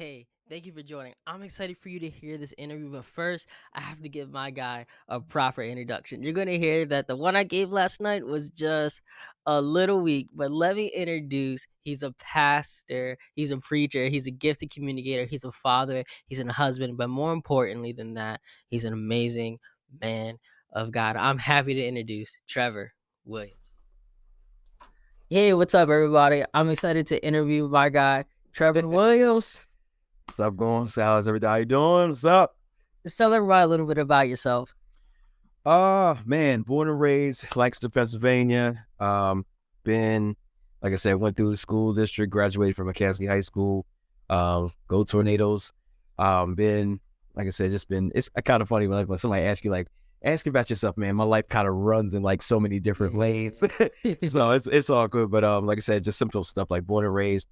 Hey, thank you for joining. I'm excited for you to hear this interview, but first, I have to give my guy a proper introduction. You're going to hear that the one I gave last night was just a little weak, but let me introduce. He's a pastor, he's a preacher, he's a gifted communicator, he's a father, he's a husband, but more importantly than that, he's an amazing man of God. I'm happy to introduce Trevor Williams. Hey, what's up, everybody? I'm excited to interview my guy, Trevor Williams. What's up, going? So how's everything? How you doing? What's up? Just tell everybody a little bit about yourself. Man, born and raised Lancaster, Pennsylvania. Been, like I said, went through the school district, graduated from McCaskey High School. Go Tornadoes. Been, like I said, just been. It's kind of funny when somebody asks you, like, ask about yourself, man. My life kind of runs in like so many different lanes, so it's all good. But like I said, just simple stuff like born and raised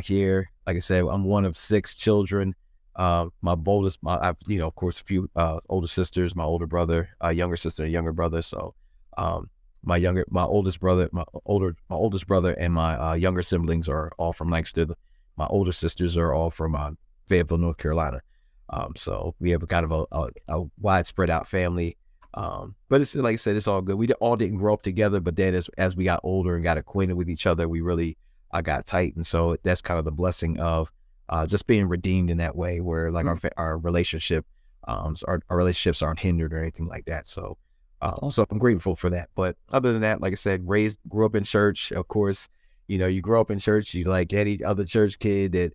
here. Like I said, I'm one of 6 children. My oldest, I've, of course, a few older sisters, my older brother, younger sister, and younger brother. So, my oldest brother, my oldest brother, and my younger siblings are all from Lancaster. My older sisters are all from Fayetteville, North Carolina. So we have kind of a widespread out family. But it's like I said, it's all good. We all didn't grow up together, but then as we got older and got acquainted with each other, we really got tight, and so that's kind of the blessing of just being redeemed in that way, where like our relationship, our relationships aren't hindered or anything like that. So, so I'm grateful for that. But other than that, like I said, grew up in church. Of course, you grow up in church. You like any other church kid that,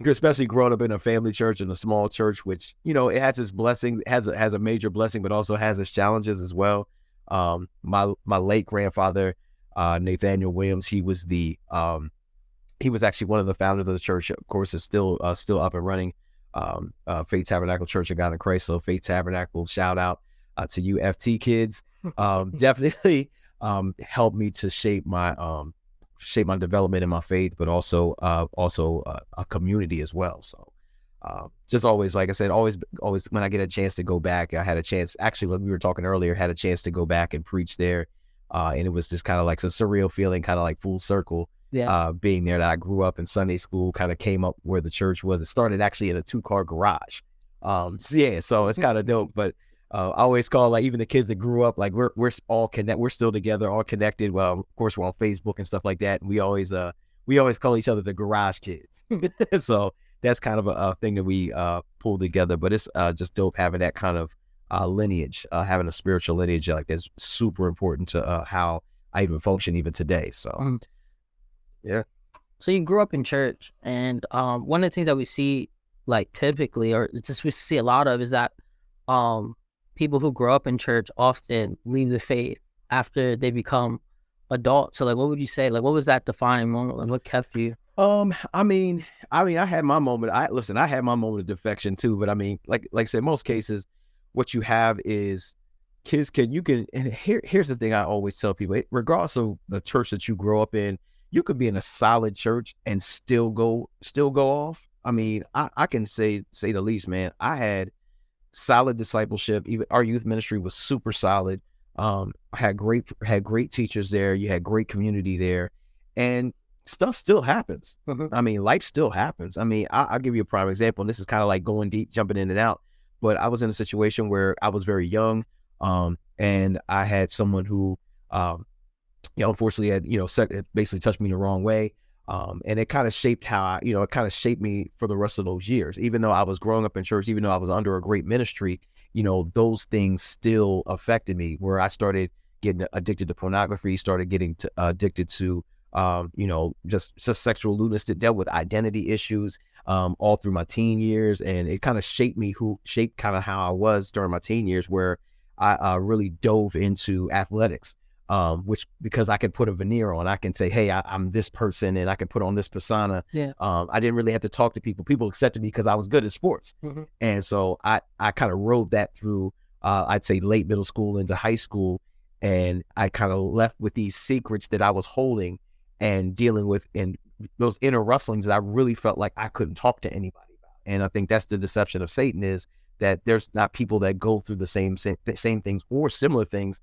especially growing up in a family church, in a small church, which it has its blessings, has a major blessing, but also has its challenges as well. My late grandfather, Nathaniel Williams, he was actually one of the founders of the church. Of course, it's still up and running. Faith Tabernacle Church of God in Christ. So Faith Tabernacle, shout out to you FT kids. Definitely helped me to shape my development in my faith, but also a community as well. So just always, like I said, always when I get a chance to go back, I had a chance, actually, like we were talking earlier, had a chance to go back and preach there. And it was just kind of like a surreal feeling, kind of like full circle. Yeah. Being there, that I grew up in Sunday school, kind of came up where the church was. It started actually in a 2-car garage. So it's kind of dope. But I always call, like, even the kids that grew up, like we're all we're still together, all connected. Well, of course, we're on Facebook and stuff like that. And we always call each other the garage kids. So that's kind of a thing that we pull together. But it's just dope having that kind of lineage, having a spiritual lineage like that's super important to how I even function even today. So. Yeah. So you grew up in church, and one of the things that we see, like typically, or just we see a lot of, is that people who grow up in church often leave the faith after they become adults. So, like, what would you say? Like, what was that defining moment? Like, what kept you? I mean, I had my moment. I had my moment of defection too. But I mean, like I said, most cases, what you have is kids and here's the thing I always tell people, regardless of the church that you grow up in, you could be in a solid church and still go off. I mean, I can say the least, man. I had solid discipleship. Even our youth ministry was super solid. Had great teachers there. You had great community there, and stuff still happens. Mhm. I mean, life still happens. I mean, I'll give you a prime example, and this is kind of like going deep, jumping in and out. But I was in a situation where I was very young, and I had someone who, unfortunately had, basically touched me the wrong way. And it kind of shaped it kind of shaped me for the rest of those years. Even though I was growing up in church, even though I was under a great ministry, those things still affected me, where I started getting addicted to pornography, started getting addicted to, just sexual lewdness, that dealt with identity issues, all through my teen years. And it kind of shaped kind of how I was during my teen years, where I really dove into athletics. Which, because I could put a veneer on, I can say, hey, I'm this person, and I can put on this persona. Yeah. I didn't really have to talk to people. People accepted me because I was good at sports. Mm-hmm. And so I kind of rode that through, I'd say late middle school into high school. And I kind of left with these secrets that I was holding and dealing with, and those inner rustlings that I really felt like I couldn't talk to anybody about. And I think that's the deception of Satan, is that there's not people that go through the same things or similar things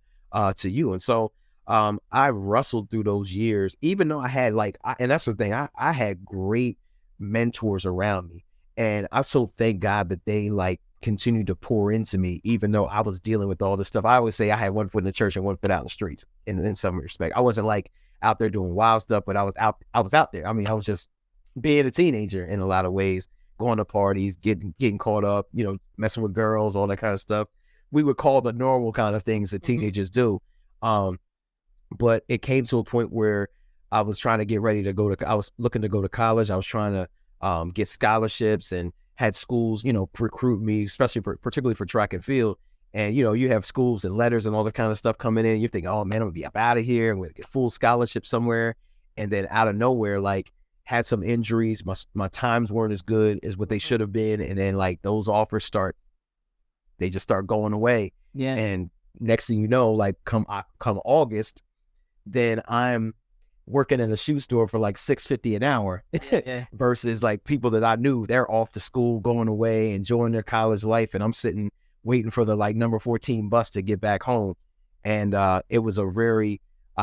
to you. And so I wrestled through those years, even though I had and that's the thing, I had great mentors around me. And I so thank God that they like continued to pour into me, even though I was dealing with all this stuff. I always say I had one foot in the church and one foot out in the streets in some respect. I wasn't like out there doing wild stuff, but I was out there. I mean, I was just being a teenager in a lot of ways, going to parties, getting caught up, you know, messing with girls, all that kind of stuff. We would call the normal kind of things that teenagers do. Um, but it came to a point where I was trying to get ready to I was looking to go to college. I was trying to get scholarships and had schools, you know, recruit me, especially particularly for track and field. And, you know, you have schools and letters and all that kind of stuff coming in. You're thinking, oh man, I'm gonna be up out of here. I'm gonna get full scholarship somewhere. And then out of nowhere, like had some injuries. My times weren't as good as what they should have been. And then like those offers they just start going away. Yeah. And next thing you know, like come August, then I'm working in a shoe store for like $6.50 an hour versus like people that I knew, they're off to school, going away, enjoying their college life. And I'm sitting waiting for the like number 14 bus to get back home. And it was a very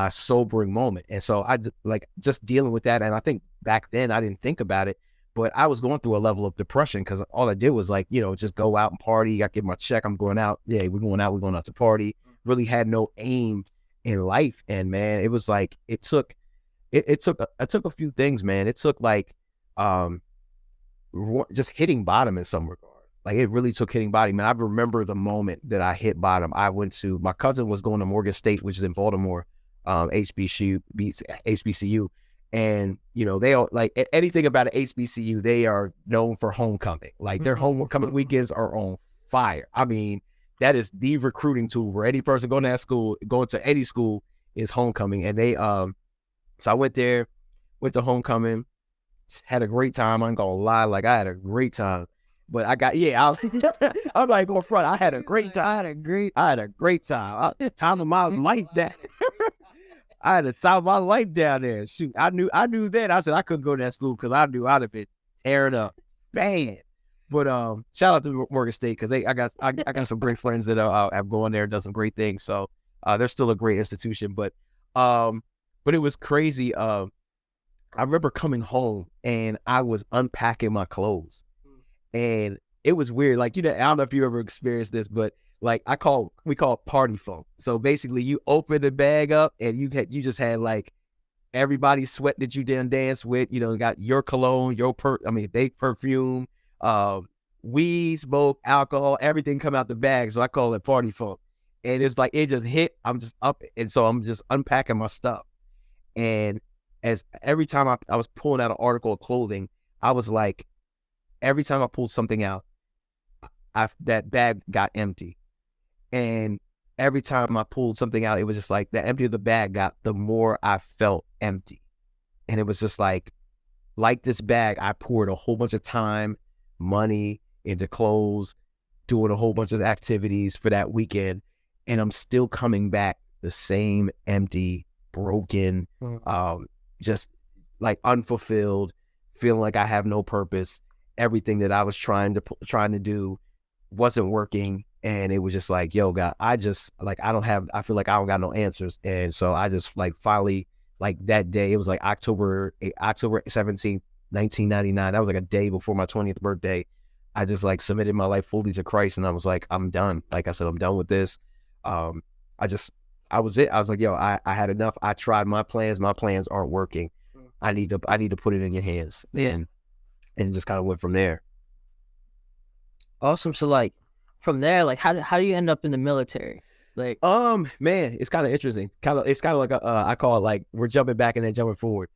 sobering moment. And so I like just dealing with that. And I think back then I didn't think about it, but I was going through a level of depression because all I did was like, you know, just go out and party. I get my check. I'm going out. Yeah, we're going out to party. Really had no aim in life. And man, it was like, it took a few things, man. It took like, just hitting bottom in some regard. Like it really took hitting bottom. And I remember the moment that I hit bottom. My cousin was going to Morgan State, which is in Baltimore, HBCU. And, you know, they all like anything about an HBCU, they are known for homecoming. Like their homecoming weekends are on fire. I mean, that is the recruiting tool for any person going to any school is homecoming. And they, so I went there, went to homecoming, had a great time. I'm gonna lie, like I had a great time. But I'm like going front. I had a great time. I had a great time. Time of my life down. I had the time of my life down there. Shoot, I knew that. I said I couldn't go to that school because I knew I'd have been tearing up bad. But shout out to Morgan State because I got some great friends that have gone there and done some great things. So they're still a great institution. But it was crazy. I remember coming home and I was unpacking my clothes. And it was weird. Like, you know, I don't know if you ever experienced this, but like we call it party funk. So basically you open the bag up and you just had like everybody's sweat that you didn't dance with, you know, got your cologne, they perfume, weed, smoke, alcohol, everything come out the bag. So I call it party funk. And it's like, it just hit, I'm just up. And so I'm just unpacking my stuff. And as every time I was pulling out an article of clothing, I was like, every time I pulled something out, that bag got empty. And every time I pulled something out, it was just like the emptier the bag got, the more I felt empty. And it was just like this bag, I poured a whole bunch of time, money into clothes, doing a whole bunch of activities for that weekend. And I'm still coming back the same empty, broken, just like unfulfilled, feeling like I have no purpose. Everything that I was trying to do wasn't working. And it was just like, yo, God, I feel like I don't got no answers. And so I just like finally, like that day, it was like October 17th, 1999. That was like a day before my 20th birthday. I just like submitted my life fully to Christ. And I was like, I'm done. Like I said, I'm done with this. I was it. I was like, yo, I had enough. I tried my plans. My plans aren't working. I need to put it in your hands. Yeah. And just kind of went from there. Awesome. So like from there, like how do you end up in the military? Like, man, it's kind of interesting. It's kind of like I call it like we're jumping back and then jumping forward.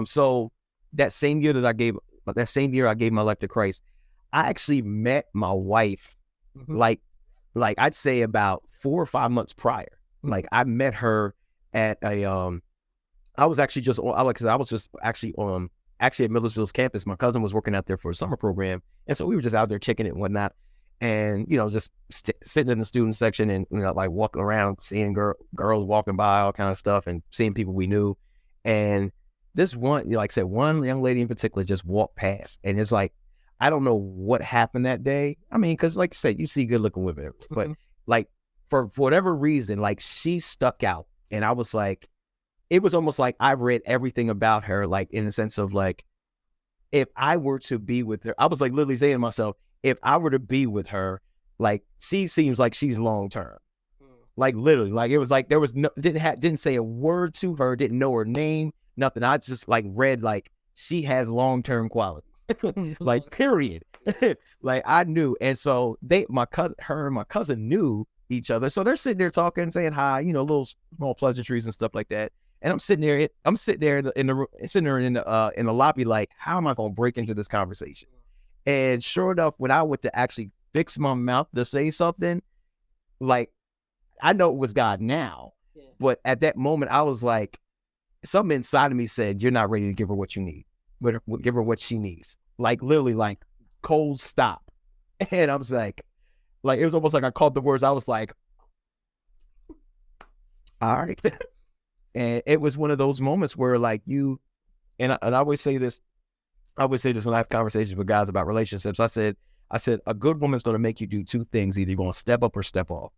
So that same year I gave my life to Christ, I actually met my wife like I'd say about 4 or 5 months prior. Like I met her at a I was actually actually at Millersville's campus. My cousin was working out there for a summer program, and so we were just out there kicking it and whatnot, and you know, just sitting in the student section and, you know, like walking around, seeing girls walking by, all kind of stuff, and seeing people we knew. And this one, like I said, one young lady in particular just walked past, and it's like, I don't know what happened that day. I mean, because like I said, you see good looking women, but like for whatever reason, like she stuck out, and I was like, it was almost like I read everything about her, like in the sense of like, if I were to be with her, I was like literally saying to myself, if I were to be with her, like she seems like she's long term. Like literally, like it was like there was no didn't say a word to her, didn't know her name, nothing. I just like read like she has long term qualities. Like period. Like I knew. And so her and my cousin knew each other. So they're sitting there talking, saying hi, little small pleasantries and stuff like that. And I'm sitting there sitting there in the lobby, like, how am I gonna break into this conversation? And sure enough, when I went to actually fix my mouth to say something, like I know it was God now, but at that moment I was like, something inside of me said, "You're not ready to give her what you need. But give her what she needs." Like literally, like cold stop. And I was like it was almost like I caught the words. I was like, "All right." And it was one of those moments where like and I always say this. I always say this when I have conversations with guys about relationships. I said, a good woman's going to make you do two things: either you're going to step up or step off.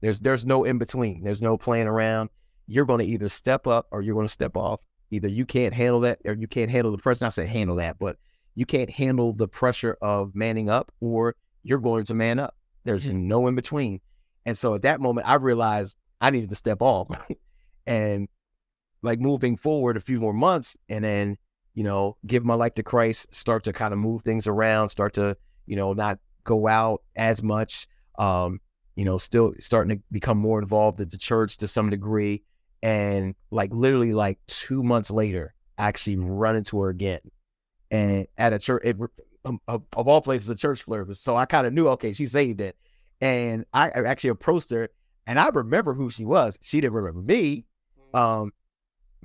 There's no in between. There's no playing around. You're going to either step up or you're going to step off. Either you can't handle that or you can't handle the pressure. Not say handle that, but you can't handle the pressure of manning up, or you're going to man up. There's no in between. And so at that moment, I realized I needed to step off. And like moving forward a few more months, and then, give my life to Christ, start to kind of move things around, start to, not go out as much, still starting to become more involved at the church to some degree. And like literally like 2 months later, I actually run into her again. And at a church, of all places, a church service. So I kind of knew, okay, she saved it. And I actually approached her, and I remember who she was. She didn't remember me.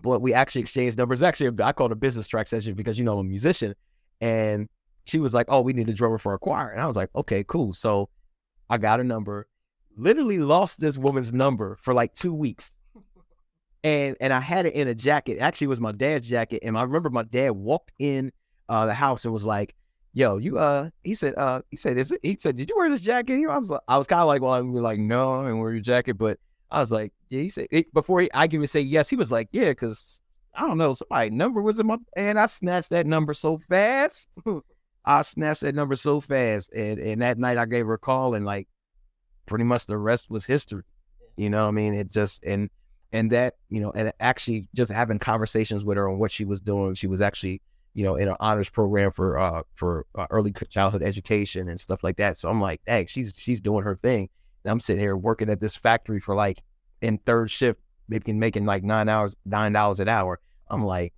But we actually exchanged numbers. Actually, I called a business track session because, I'm a musician. And she was like, "Oh, we need a drummer for a choir." And I was like, "Okay, cool." So I got her number, literally lost this woman's number for like 2 weeks. And I had it in a jacket. Actually, it was my dad's jacket. And I remember my dad walked in the house and was like, "Yo, he said, "Did you wear this jacket?" I was kind of like, well, I'm like, "No, I didn't wear your jacket." But I was like, "Yeah." He said, before I could even say yes, he was like, "Yeah, because I don't know, somebody's number was in my," and I snatched that number so fast. I snatched that number so fast. And that night I gave her a call, and like pretty much the rest was history. You know what I mean? It just, and that, and actually just having conversations with her on what she was doing. She was actually, in an honors program for early childhood education and stuff like that. So I'm like, hey, she's doing her thing. And I'm sitting here working at this factory for like in third shift, making like $9 an hour. I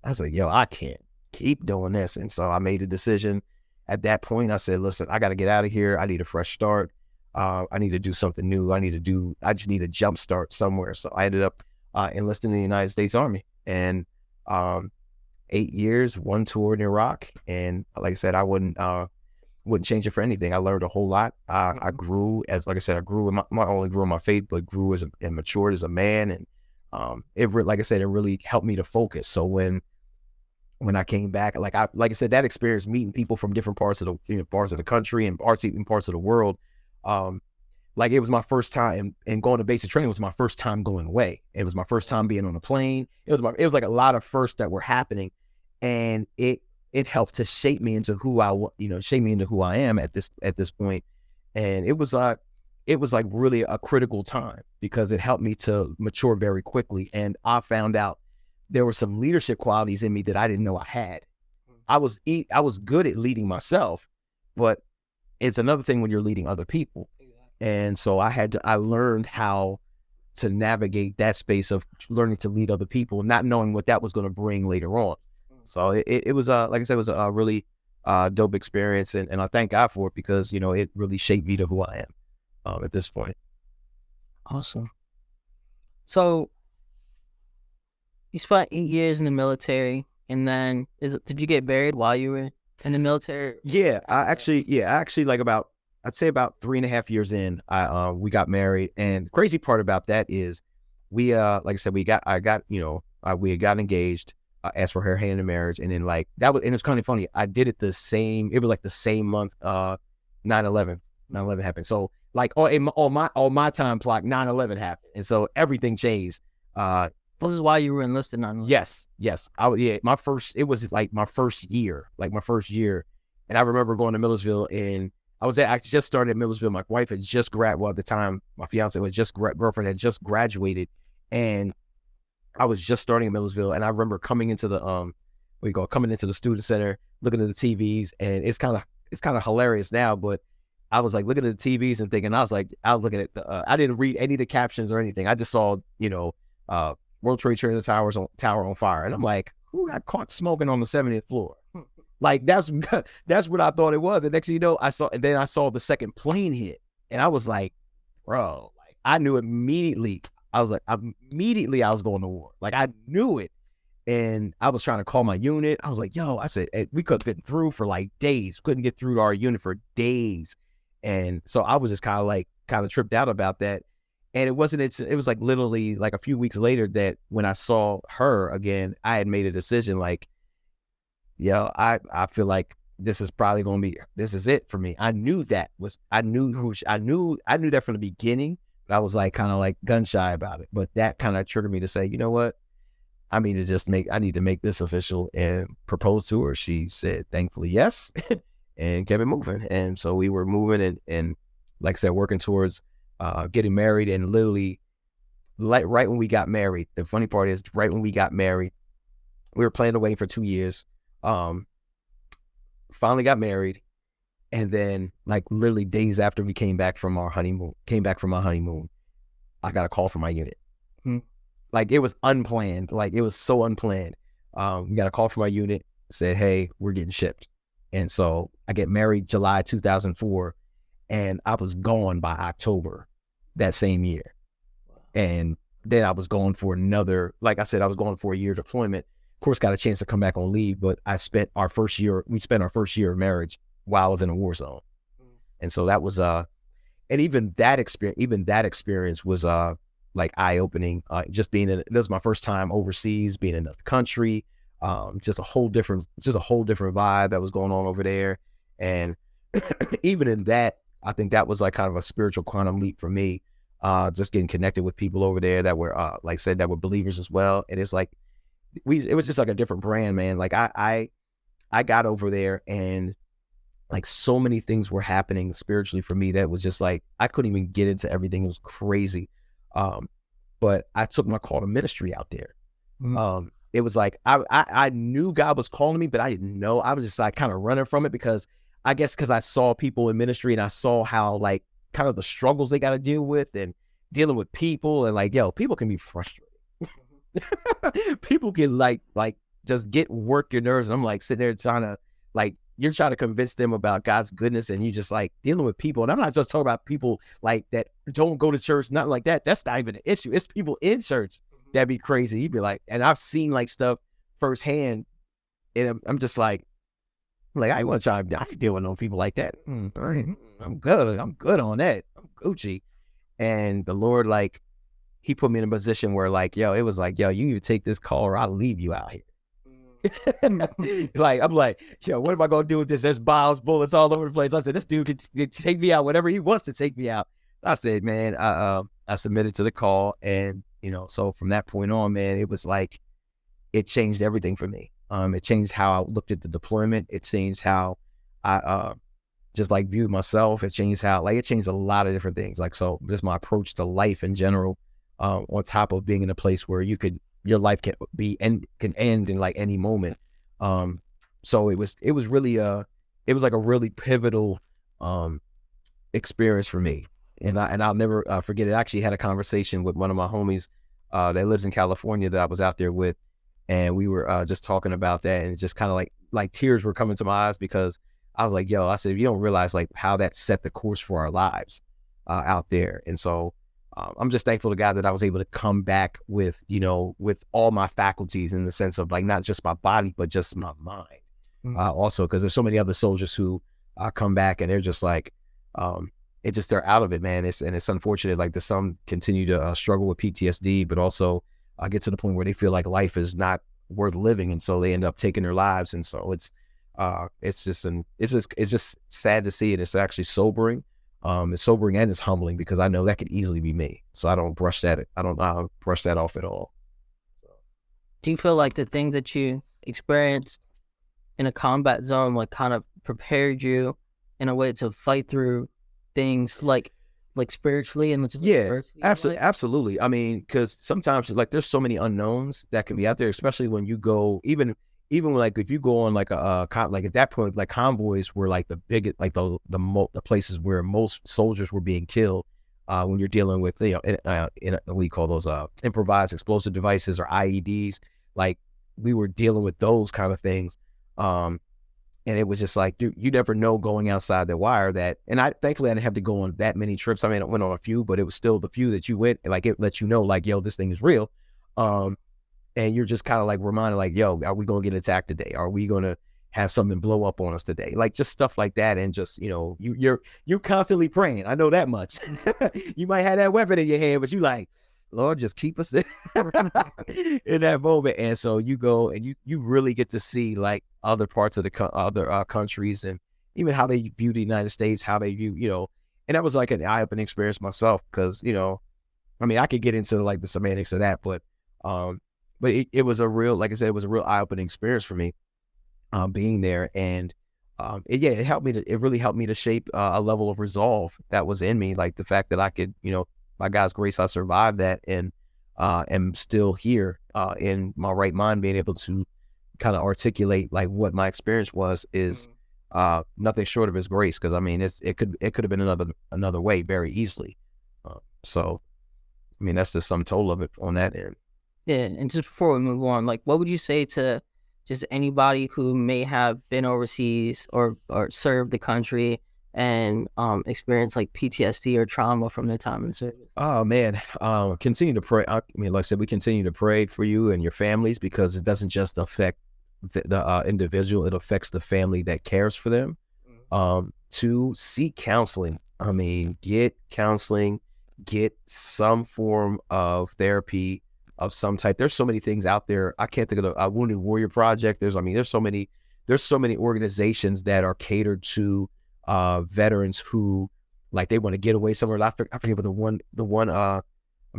was like, yo, I can't keep doing this. And so I made a decision at that point. I said, listen, I got to get out of here. I need a fresh start. I need to do something new. I just need a jump start somewhere. So I ended up enlisting in the United States Army, and 8 years, one tour in Iraq. And like I said, I wouldn't change it for anything. I learned a whole lot. I grew, like I said, I grew, not only grew in my faith, but grew and matured as a man. And like I said, it really helped me to focus. So when I came back, like I said, that experience, meeting people from different parts of the country and parts of the world, like it was my first time, and going to basic training was my first time going away. It was my first time being on a plane. It was like a lot of firsts that were happening, and it helped to shape me into who I am at this point. And it was like really a critical time, because it helped me to mature very quickly. And I found out there were some leadership qualities in me that I didn't know I had. I was good at leading myself, but it's another thing when you're leading other people. And so I learned how to navigate that space of learning to lead other people, not knowing what that was going to bring later on. So it was like I said, it was a really dope experience, and I thank God for it, because it really shaped me to who I am at this point. Awesome. So you spent 8 years in the military, and then did you get buried while you were in the military? Yeah, I actually like I'd say about 3.5 years in, we got married. And the crazy part about that is we like I said, we had gotten engaged, asked for her hand in marriage, and then like that was, and it's kind of funny, I did it it was like the same month 9/11 happened. So like on my time clock, 9/11 happened, and so everything changed. This is why you were enlisted, not enlisted. Yes, yes. Yeah, it was like my first year, and I remember going to Millersville, and I just started at Millersville. My wife had just well, at the time, my fiance was girlfriend had just graduated, and I was just starting at Millersville, and I remember coming into the coming into the student center, looking at the TVs, and it's kind of hilarious now, but I was like looking at the TVs and thinking, I was looking at I didn't read any of the captions or anything. I just saw, uh, World Trade Center tower on fire, and I'm like, who got caught smoking on the 70th floor? Like that's what I thought it was. And next thing you know, I saw the second plane hit, and I was like, bro, like I knew immediately. I was like, immediately I was going to war. Like I knew it. And I was trying to call my unit. I was like, yo, I said, we could have been through for like days. Couldn't get through to our unit for days. And so I was just kind of tripped out about that. And it was like literally like a few weeks later that when I saw her again, I had made a decision like, yo, I feel like this is probably going to be, this is it for me. I knew that from the beginning, but I was like kind of like gun shy about it. But that kind of triggered me to say, you know what? I need to make this official and propose to her. She said, thankfully, yes, and kept it moving. And so we were moving and like I said, working towards getting married. And literally, like right when we got married, the funny part is right when we got married, we were planning a wedding for 2 years. Finally got married. And then like literally days after we came back from our honeymoon, I got a call from my unit. Like it was unplanned. Like it was so unplanned. We got a call from my unit, said, hey, we're getting shipped. And so I get married July 2004, and I was gone by October that same year. And then I was going for another, like I said, I was going for a year deployment. Of course, got a chance to come back on leave, but we spent our first year of marriage while I was in a war zone. And so that was, and even that experience was, like eye-opening, just this was my first time overseas, being in another country, just a whole different vibe that was going on over there. And even in that, I think that was like kind of a spiritual quantum leap for me, just getting connected with people over there that were, like I said, that were believers as well. And it's like, it was just like a different brand, man. Like I got over there and like so many things were happening spiritually for me that was just like, I couldn't even get into everything. It was crazy. But I took my call to ministry out there. It was like, I knew God was calling me, but I didn't know. I was just like kind of running from it because I saw people in ministry and I saw how like kind of the struggles they got to deal with and dealing with people and like, yo, people can be frustrated. People can like just work your nerves. And I'm like sitting there trying to like, you're trying to convince them about God's goodness and you just like dealing with people. And I'm not just talking about people like that don't go to church, nothing like that. That's not even an issue. It's people in church that'd be crazy. You'd be like, and I've seen like stuff firsthand and I'm just like I want to try, I deal with no people like that. All right. I'm good on that. I'm Gucci. And the Lord, like, he put me in a position where like, yo, it was like, yo, you need to take this call or I'll leave you out here. Like I'm like, yo, what am I gonna do with this? There's bombs, bullets all over the place. I said, this dude can take me out whenever he wants to take me out. I said, man, I submitted to the call, and so from that point on, man, it was like it changed everything for me. It changed how I looked at the deployment. It changed how I just like viewed myself. It changed it changed a lot of different things. Like so, just my approach to life in general. On top of being in a place where your life can end in like any moment. So it was really it was like a really pivotal experience for me. And I'll never forget it. I actually had a conversation with one of my homies that lives in California that I was out there with, and we were just talking about that, and just kind of like tears were coming to my eyes because I was like, yo, I said, you don't realize like how that set the course for our lives out there. And so I'm just thankful to God that I was able to come back with all my faculties in the sense of like not just my body, but just my mind. Also, because there's so many other soldiers who come back and they're just like, they're out of it, man. It's unfortunate. Like some continue to struggle with PTSD, but also get to the point where they feel like life is not worth living, and so they end up taking their lives. And so it's just sad to see it. It's actually sobering. It's sobering and it's humbling because I know that could easily be me. So I don't brush that off at all. Do you feel like the things that you experienced in a combat zone like kind of prepared you in a way to fight through things like spiritually and just Yeah, adversity in life? absolutely. I mean, because sometimes like there's so many unknowns that can be out there, especially when you go even like if you go on like like at that point like convoys were like the biggest like the places where most soldiers were being killed when you're dealing with what do you call those improvised explosive devices or IEDs, like we were dealing with those kind of things. Um, and it was just like, dude, you never know going outside the wire that, and I thankfully I didn't have to go on that many trips. I mean, I went on a few, but it was still the few that you went, like it lets you know, like, yo, this thing is real. Um, and you're just kind of like reminded, like, yo, are we gonna get attacked today? Are we gonna have something blow up on us today? Like just stuff like that, and just you're constantly praying. I know that much. You might have that weapon in your hand, but you like, Lord, just keep us in that moment. And so you go and you really get to see like other parts of the other countries, and even how they view the United States, how they view and that was like an eye opening experience myself because I mean I could get into like the semantics of that, um but it was a real, like I said, it was a real eye opening experience for me being there. And it really helped me to shape a level of resolve that was in me, like the fact that I could, by God's grace, I survived that, and am still here in my right mind, being able to kind of articulate like what my experience was is nothing short of His grace. Because I mean, it could have been another way very easily. So I mean, that's the sum total of it on that end. Yeah, and just before we move on, like what would you say to just anybody who may have been overseas or served the country and experienced like PTSD or trauma from their time in service? Oh man, continue to pray. I mean, like I said, we continue to pray for you and your families because it doesn't just affect the individual; it affects the family that cares for them. To seek counseling. I mean, get counseling, get some form of therapy of some type. There's so many things out there. I can't think of the Wounded Warrior Project. There's so many organizations that are catered to veterans who like they want to get away somewhere. I forget what the one I'm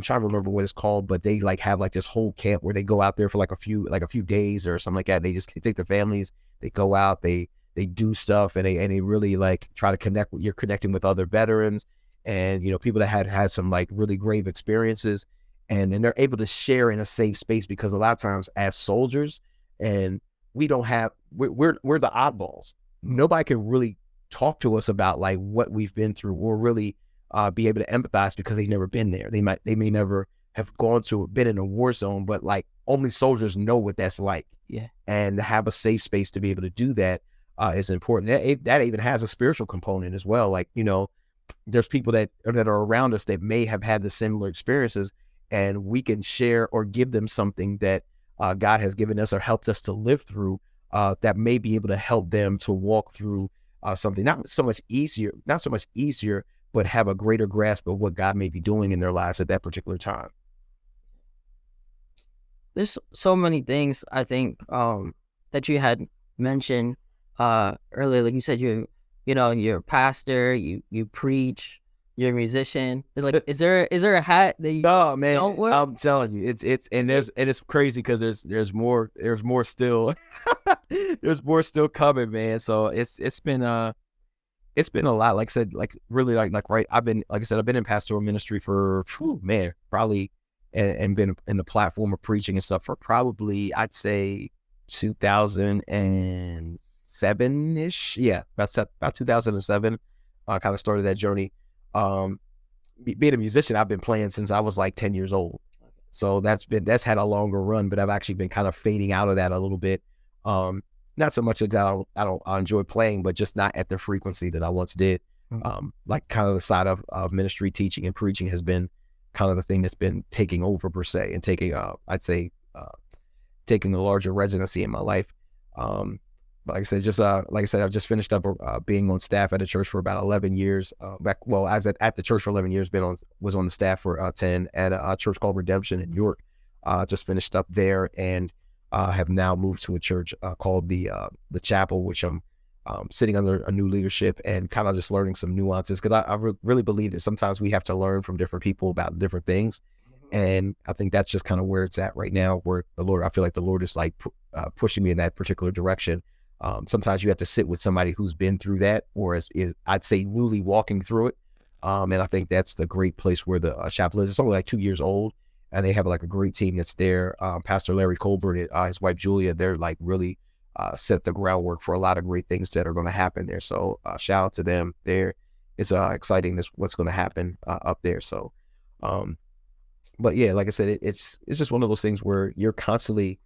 trying to remember what it's called, but they like have like this whole camp where they go out there for like a few days or something like that. They just take their families, they go out, they do stuff, and they really like try to connect with, you're connecting with other veterans and people that had some like really grave experiences, and then they're able to share in a safe space, because a lot of times as soldiers, and we don't have we're the oddballs. Nobody can really talk to us about like what we've been through, or really be able to empathize, because they've never been there. They may never have been in a war zone, but like only soldiers know what that's like. Yeah. And to have a safe space to be able to do that is important. That even has a spiritual component as well. Like, there's people that are around us that may have had the similar experiences, and we can share or give them something that God has given us or helped us to live through, that may be able to help them to walk through something not so much easier, but have a greater grasp of what God may be doing in their lives at that particular time. There's so many things I think that you had mentioned earlier. Like you said, you're a pastor, you preach, you're a musician. Like, is there a hat that you No, man, don't wear? I'm telling you, it's and it's crazy because there's more still there's more still coming, man. So it's been a lot. Like I said, like really like right. Like I said, I've been in pastoral ministry for man, probably, and been in the platform of preaching and stuff for probably, I'd say 2007 ish. Yeah, about 2007. I kind of started that journey. Um, Being a musician, I've been playing since I was like 10 years old. So that's had a longer run, but I've actually been kind of fading out of that a little bit. Not so much that I enjoy playing, but just not at the frequency that I once did. Like kind of the side of ministry, teaching and preaching has been kind of the thing that's been taking over per se, and taking I'd say taking a larger residency in my life. Like I said, I've just finished up being on staff at a church for about 11 years. I was at the church for 11 years. Was on the staff for 10 at a church called Redemption in York. Just finished up there, and have now moved to a church called the Chapel, which I'm sitting under a new leadership and kind of just learning some nuances, because I really believe that sometimes we have to learn from different people about different things. And I think that's just kind of where it's at right now, where I feel like the Lord is like pushing me in that particular direction. Sometimes you have to sit with somebody who's been through that, or is I'd say newly walking through it. And I think that's the great place where the chapel is. It's only like 2 years old, and they have like a great team that's there. Pastor Larry Colbert and his wife Julia, they're like really set the groundwork for a lot of great things that are going to happen there. So shout out to them. There, it's exciting what's going to happen up there. So, but yeah, like I said, it's just one of those things where you're constantly.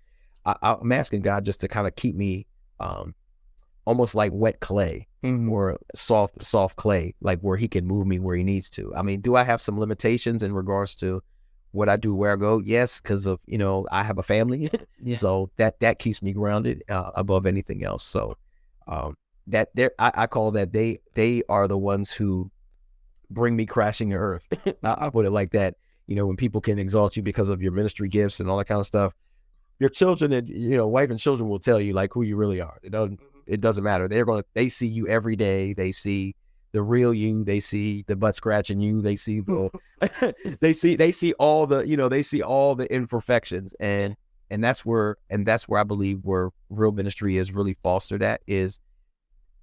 I'm asking God just to kind of keep me almost like wet clay or soft clay, like where he can move me where he needs to. I mean, do I have some limitations in regards to what I do, where I go? Yes, because of, I have a family. Yeah. So that keeps me grounded above anything else. So I call that they are the ones who bring me crashing to earth. I put it like that. When people can exalt you because of your ministry gifts and all that kind of stuff, your children and wife and children will tell you like who you really are. It doesn't matter. They see you every day. They see the real you. They see the butt scratching you. They see the they see all the they see all the imperfections, and that's where I believe where real ministry is really fostered at is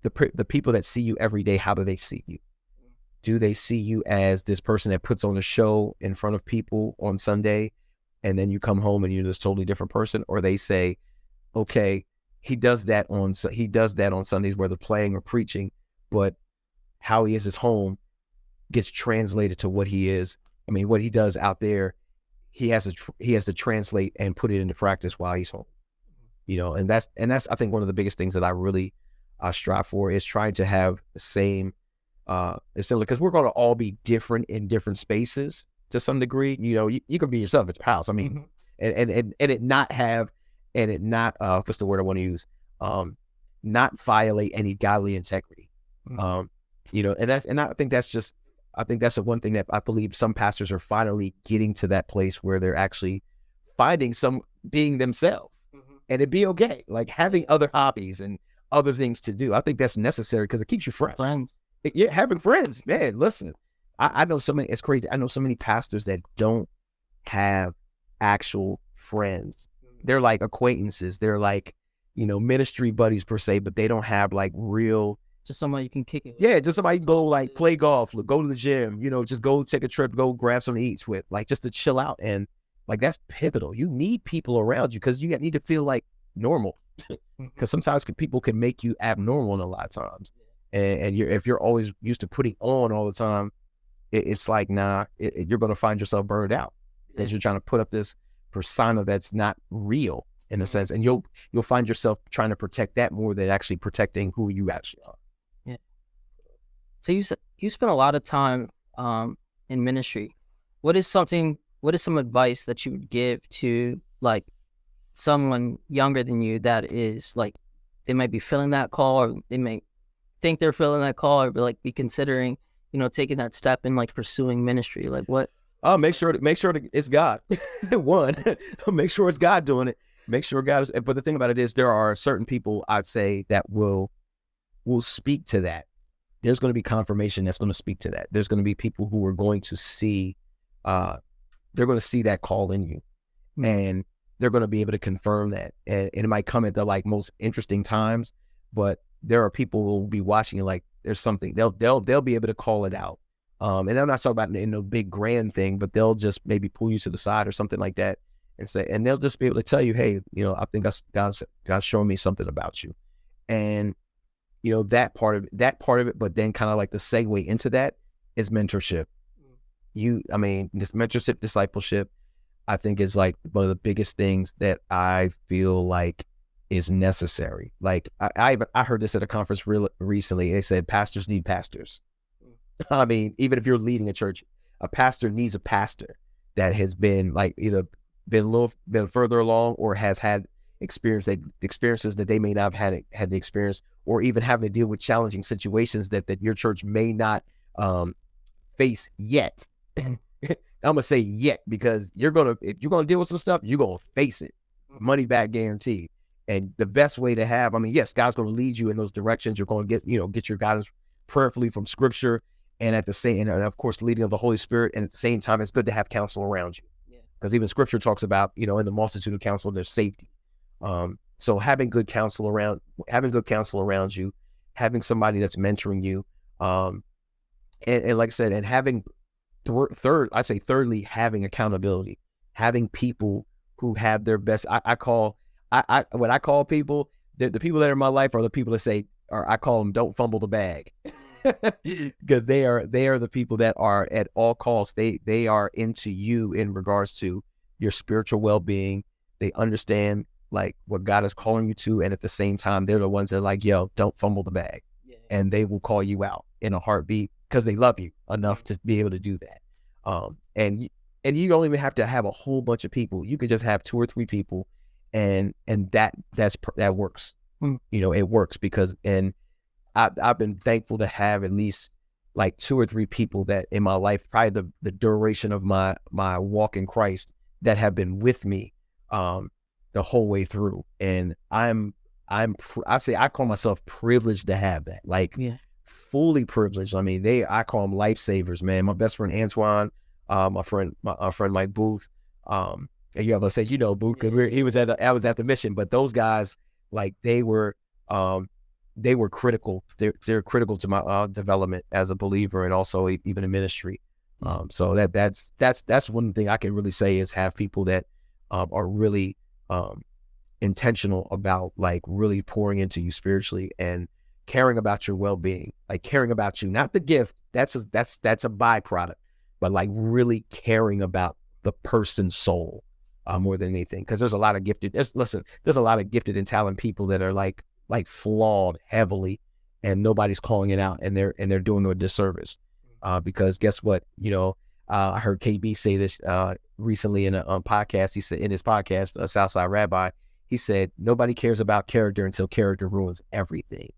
the people that see you every day. How do they see you? Do they see you as this person that puts on a show in front of people on Sunday, and then you come home and you're this totally different person? Or they say, okay, he does that on Sundays where they're playing or preaching, but how he is at home gets translated to what he is. I mean, what he does out there, he has to translate and put it into practice while he's home. And that's I think one of the biggest things that I really strive for is trying to have the same. It's similar because we're going to all be different in different spaces to some degree. You can be yourself at your house. I mean, and it not have, and it not what's the word I want to use? Not violate any godly integrity. And I think that's the one thing that I believe some pastors are finally getting to that place where they're actually finding some being themselves, and it'd be okay, like having other hobbies and other things to do. I think that's necessary because it keeps you fresh. Friends. Yeah, having friends, man. Listen, I know so many. It's crazy. I know so many pastors that don't have actual friends. They're like acquaintances. They're like, ministry buddies per se, but they don't have like real. Just somebody you can kick it with. Yeah, just somebody go like play golf, go to the gym. Just go take a trip, go grab something to eat with, like just to chill out. And like that's pivotal. You need people around you because you need to feel like normal. Because sometimes people can make you abnormal in a lot of times. And if you're always used to putting on all the time, it's like, nah, you're going to find yourself burned out because you're trying to put up this persona that's not real in a sense. And you'll find yourself trying to protect that more than actually protecting who you actually are. Yeah. So you spent a lot of time in ministry. What is some advice that you would give to like someone younger than you that is like, they might be feeling that call, or they may think they're feeling that call, or be considering, taking that step in like pursuing ministry? Like what? Oh, make sure it's God. One, make sure it's God doing it. Make sure God is. But the thing about it is, there are certain people I'd say that will speak to that. There's going to be confirmation that's going to speak to that. There's going to be people who are going to see, they're going to see that call in you, and they're going to be able to confirm that. And it might come at the like most interesting times, but there are people who will be watching like there's something they'll be able to call it out. And I'm not talking about in a big grand thing, but they'll just maybe pull you to the side or something like that and say, and they'll just be able to tell you, hey, I think God's showing me something about you. And that part of it, but then kind of like the segue into that is mentorship. This mentorship, discipleship, I think is like one of the biggest things that I feel like is necessary. Like I heard this at a conference recently. They said pastors need pastors. I mean, even if you're leading a church, a pastor needs a pastor that has been like either been further along or has had experiences that they may not have had the experience, or even having to deal with challenging situations that your church may not face yet. I'm gonna say yet because if you're gonna deal with some stuff, you're gonna face it. Money back guaranteed. And the best way to have, yes, God's going to lead you in those directions. You're going to get your guidance prayerfully from Scripture, and of course, the leading of the Holy Spirit. And at the same time, it's good to have counsel around you. because even scripture talks about, in the multitude of counsel, there's safety. So having good counsel around you, having somebody that's mentoring you, and like I said, and having thirdly, having accountability, having people who have their best. When I call people, the people that are in my life are the people that say, or I call them, don't fumble the bag, because they are the people that are at all costs. They are into you in regards to your spiritual well-being. They understand like what God is calling you to, and at the same time, they're the ones that are like, yo, don't fumble the bag, and they will call you out in a heartbeat because they love you enough to be able to do that. And you don't even have to have a whole bunch of people. You could just have 2 or 3 people, and that works. It works because, and I've been thankful to have at least like 2 or 3 people that in my life, probably the duration of my walk in Christ, that have been with me the whole way through. And I call myself privileged to have that, like fully privileged. I mean, I call them lifesavers, man. My best friend Antoine, my friend Mike Booth, and you have to say, Booth, because I was at the mission, but those guys, like they were critical. They're critical to my development as a believer, and also even in ministry. So that's one thing I can really say is have people that are really intentional about like really pouring into you spiritually and caring about your well-being, like caring about you, not the gift. That's a byproduct, but like really caring about the person's soul more than anything. Because there's a lot of gifted and talented people that are like flawed heavily, and nobody's calling it out, and they're doing a disservice. Because guess what? I heard KB say this recently in a podcast. He said in his podcast, Southside Rabbi, he said nobody cares about character until character ruins everything.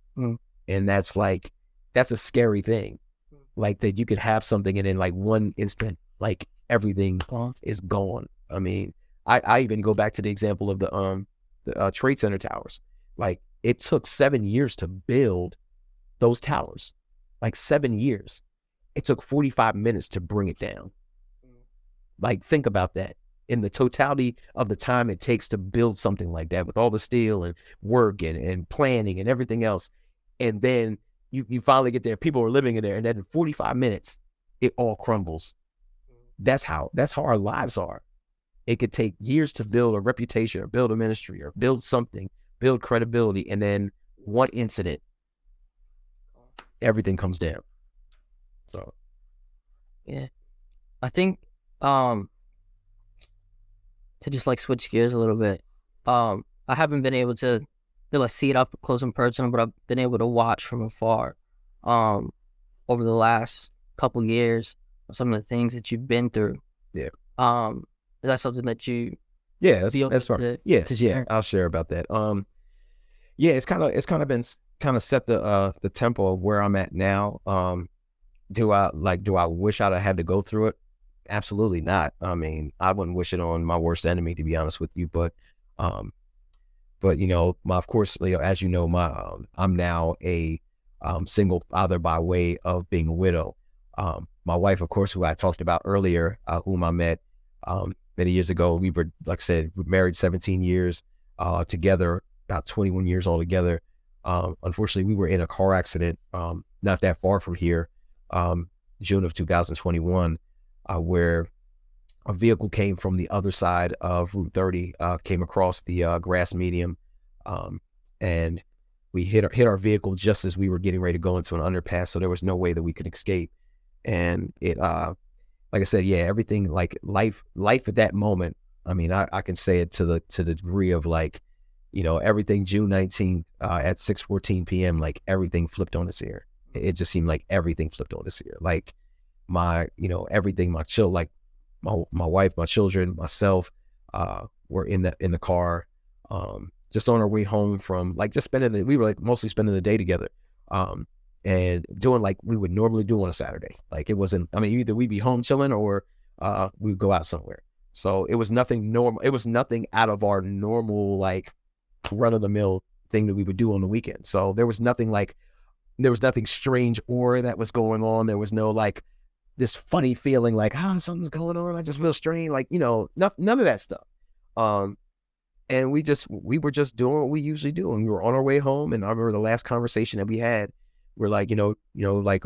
And that's a scary thing. Like that you could have something and in like one instant, like everything is gone. I mean, I even go back to the example of the Trade Center towers. Like it took 7 years to build those towers, like 7 years. It took 45 minutes to bring it down. Like think about that. In the totality of the time it takes to build something like that, with all the steel and work and planning and everything else. And then you finally get there, people are living in there, and then in 45 minutes, it all crumbles. That's how our lives are. It could take years to build a reputation or build a ministry or build something, build credibility, and then one incident, everything comes down. So, yeah, I think to just like switch gears a little bit, I haven't been able to like see it up close in person, but I've been able to watch from afar over the last couple years some of the things that you've been through. Yeah. Is that something that you that's right. Yeah, I'll share about that. It's kind of been set the tempo of where I'm at now. Do I wish I'd have had to go through it? Absolutely not. I mean, I wouldn't wish it on my worst enemy, to be honest with you. But of course, as you know, I'm now a single father by way of being a widow. My wife, of course, who I talked about earlier, whom I met many years ago. We were, like I said, married 17 years together, about 21 years altogether. Unfortunately, we were in a car accident not that far from here, June of 2021, where a vehicle came from the other side of Route 30, came across the grass medium, and we hit our vehicle just as we were getting ready to go into an underpass, so there was no way that we could escape. And it, like I said, everything, like life at that moment, I mean, I can say it to the degree of like, everything June 19th at 6:14 p.m., like everything flipped on its ear. It just seemed like everything flipped on its ear. Like everything, like my wife, my children, myself, were in the car, just on our way home from like just we were like mostly spending the day together, and doing like we would normally do on a Saturday. Like it wasn't, I mean, either we'd be home chilling or we'd go out somewhere. So it was nothing normal. It was nothing out of our normal, like run of the mill thing that we would do on the weekend. So there was nothing strange or that was going on. There was no this funny feeling like, something's going on. I just feel strange. Like, none of that stuff. Um, and we were just doing what we usually do. And we were on our way home. And I remember the last conversation that we had, we're like, like,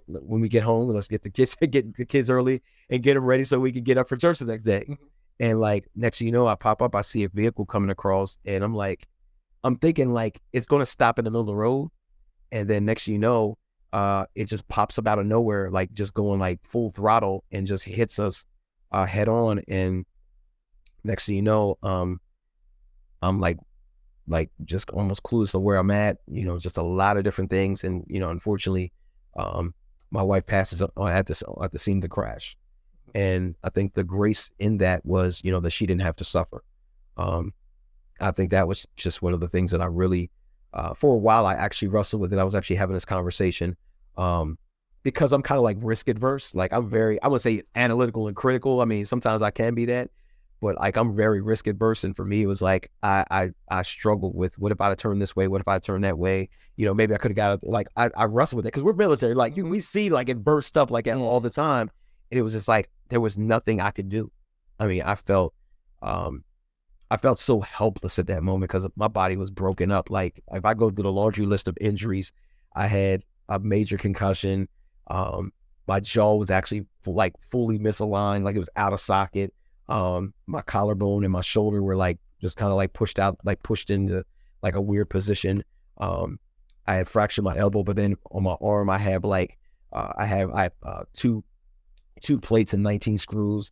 when we get home, let's get the kids, get the kids early and get them ready so we can get up for church the next day. Mhm. And like, next thing you know, I pop up, I see a vehicle coming across, and I'm thinking like it's going to stop in the middle of the road. And then next thing you know, it just pops up out of nowhere, like just going like full throttle and just hits us head on. And next thing you know, I'm like just almost clueless of where I'm at, just a lot of different things. And, unfortunately, um, my wife passes at the scene of the crash. And I think the grace in that was, that she didn't have to suffer. Um, I think that was just one of the things that I really, for a while, I actually wrestled with it. I was actually having this conversation, um, because I'm kind of like risk adverse. Like I would say analytical and critical. I mean, sometimes I can be that, but like I'm very risk adverse. And for me, it was like, I struggled with, what if I turn this way? What if I turn that way? Maybe I could have got, like, I wrestled with it because we're military. Like Mhm. we see like adverse stuff like that all Yeah. the time. And it was just like, there was nothing I could do. I mean, um, I felt so helpless at that moment because my body was broken up. Like if I go through the laundry list of injuries, I had a major concussion. Um, my jaw was actually like fully misaligned, like it was out of socket. My collarbone and my shoulder were like just kind of like pushed out, like pushed into like a weird position. Um, I had fractured my elbow, but then on my arm, I have like I have two plates and 19 screws,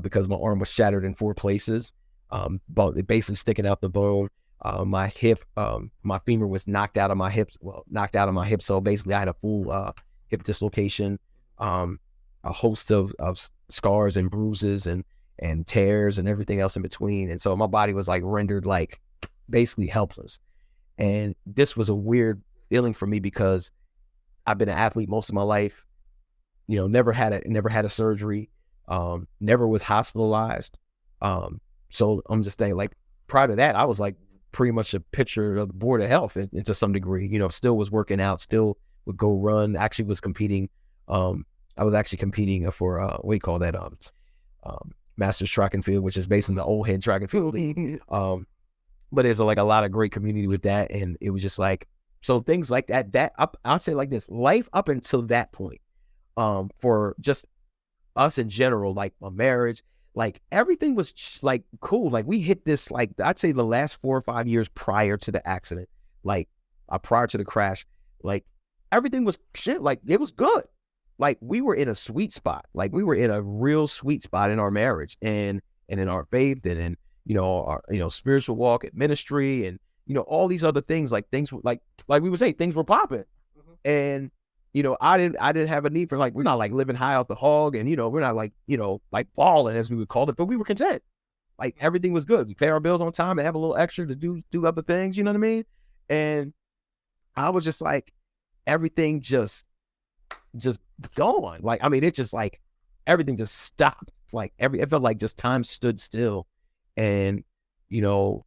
because my arm was shattered in 4 places. But basically sticking out the bone. My hip, my femur was knocked out of my hips. Well, knocked out of my hip. So basically, I had a full hip dislocation. Um, a host of scars and bruises and tears and everything else in between. And so my body was like rendered like basically helpless. And this was a weird feeling for me because I've been an athlete most of my life. Never had a surgery, never was hospitalized. Um, so I'm just saying, like, prior to that, I was like pretty much a picture of the board of health, and to some degree, still was working out, still would go run, actually was competing. I was actually competing for, what do you call that? Masters track and field, which is based on the old head track and field league. But there's like a lot of great community with that. And it was just like, so things like that I'll say like this, life up until that point, for just us in general, like my marriage, like everything was like cool. Like we hit this, like I'd say the last 4 or 5 years prior to the accident, like prior to the crash, like everything was shit. Like it was good. Like we were in a sweet spot. Like we were in a real sweet spot in our marriage and in our faith and in, our, spiritual walk and ministry and, all these other things, like things like we would say things were popping. Mhm. And, I didn't have a need for, like, we're not like living high off the hog and, we're not like, like balling as we would call it, but we were content. Like everything was good. We pay our bills on time and have a little extra to do other things. You know what I mean? And I was just like, everything just going. Like, I mean, it just like, everything just stopped. Like it felt like just time stood still. And, you know,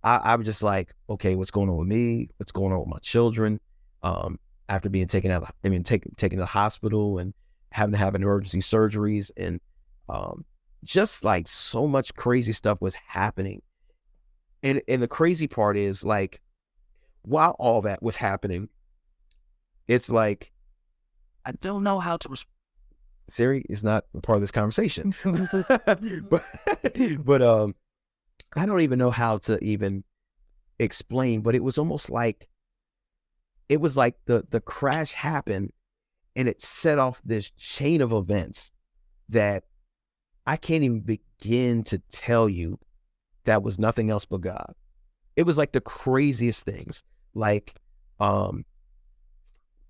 I was just like, okay, what's going on with me? What's going on with my children? After being taken to the hospital and having to have emergency surgeries and, just like so much crazy stuff was happening. And the crazy part is like, while all that was happening, it's like, I don't know how to Siri is not a part of this conversation, but, but, I don't even know how to even explain, but it was almost like, it was like the crash happened and it set off this chain of events that I can't even begin to tell you, that was nothing else but God. It was like the craziest things. Like, um,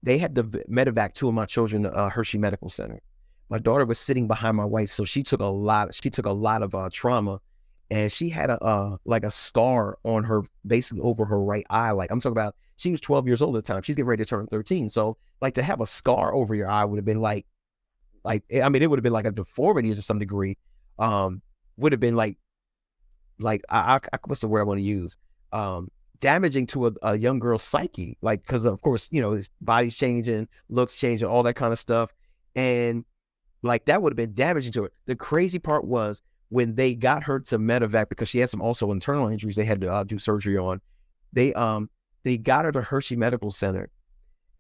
they had to medevac 2 of my children to Hershey Medical Center. My daughter was sitting behind my wife, so she took a lot of trauma, and she had a like a scar on her, basically over her right eye. Like I'm talking about, she was 12 years old at the time. She's getting ready to turn 13. So like to have a scar over your eye would have been like I mean, it would have been like a deformity to some degree. Would have been like what's the word I want to use? Damaging to a young girl's psyche, like, because of course, his body's changing, looks changing, all that kind of stuff. And Like that would have been damaging to her. The crazy part was when they got her to medevac because she had some also internal injuries they had to do surgery on. They they got her to Hershey Medical Center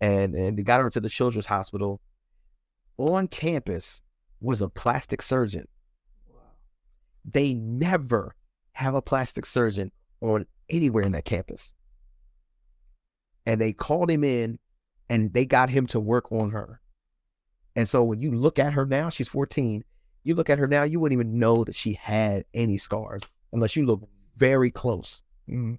and they got her to the Children's Hospital. On campus was a plastic surgeon. They never have a plastic surgeon on anywhere in that campus. And they called him in and they got him to work on her. And so when you look at her now, she's 14. You look at her now, you wouldn't even know that she had any scars unless you look very close. Mhm.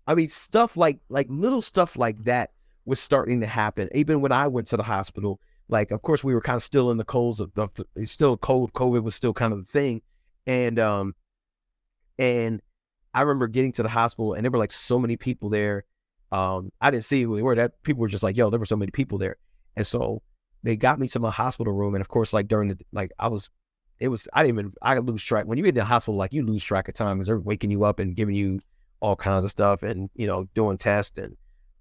I mean, stuff like little stuff like that was starting to happen. Even when I went to the hospital, like of course we were kind of still in the coals of still COVID was still kind of the thing, and and I remember getting to the hospital and there were like so many people there. I didn't see who they were. That people were just like, yo, there were so many people there, and so they got me to my hospital room, and of course, like during the like I didn't even I lose track when you get in the hospital, like you lose track of time because they're waking you up and giving you all kinds of stuff and doing tests and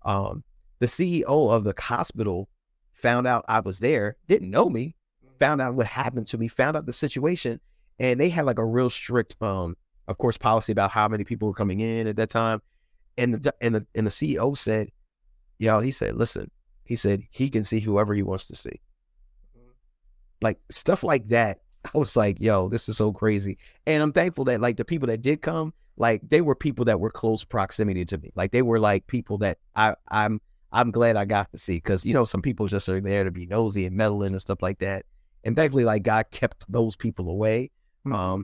um the CEO of the hospital found out I was there, didn't know me, found out what happened to me, found out the situation, and they had like a real strict of course policy about how many people were coming in at that time. And the CEO said, yo, he said, listen, he said he can see whoever he wants to see. Like stuff like that. I was like, yo, this is so crazy. And I'm thankful that like the people that did come, like they were people that were close proximity to me. Like they were like people that I'm glad I got to see because some people just are there to be nosy and meddling and stuff like that. And thankfully, like God kept those people away. Mhm.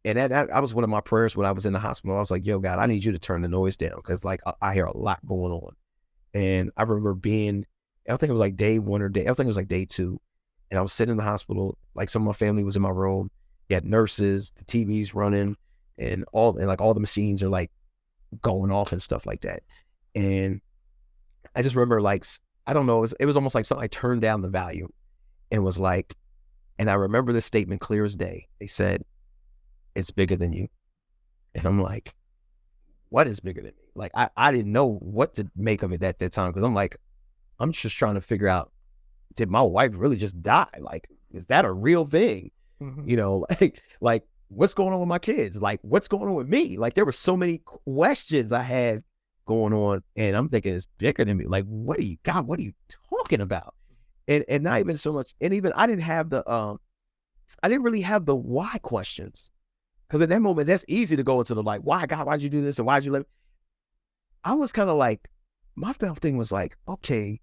And that was one of my prayers when I was in the hospital. I was like, yo, God, I need you to turn the noise down because like I hear a lot going on. And I remember I think it was like day one or I think it was like day two. And I was sitting in the hospital, like some of my family was in my room. You had nurses, the TV's running, and like all the machines are like going off and stuff like that. And I just remember like I don't know, it was almost like something I turned down the volume and was like, and I remember this statement clear as day. They said, "It's bigger than you," and I'm like, "What is bigger than me?" Like I didn't know what to make of it at that time because I'm like, I'm just trying to figure out, did my wife really just die? Like, is that a real thing? Mhm. Like what's going on with my kids? Like, what's going on with me? Like, there were so many questions I had going on, and I'm thinking it's bigger than me. Like, what are you, God? What are you talking about? And not even so much. And even I didn't really have the why questions because at that moment, that's easy to go into the like, why God? Why'd you do this? And why'd you let? I was kind of like, my thing was like, okay,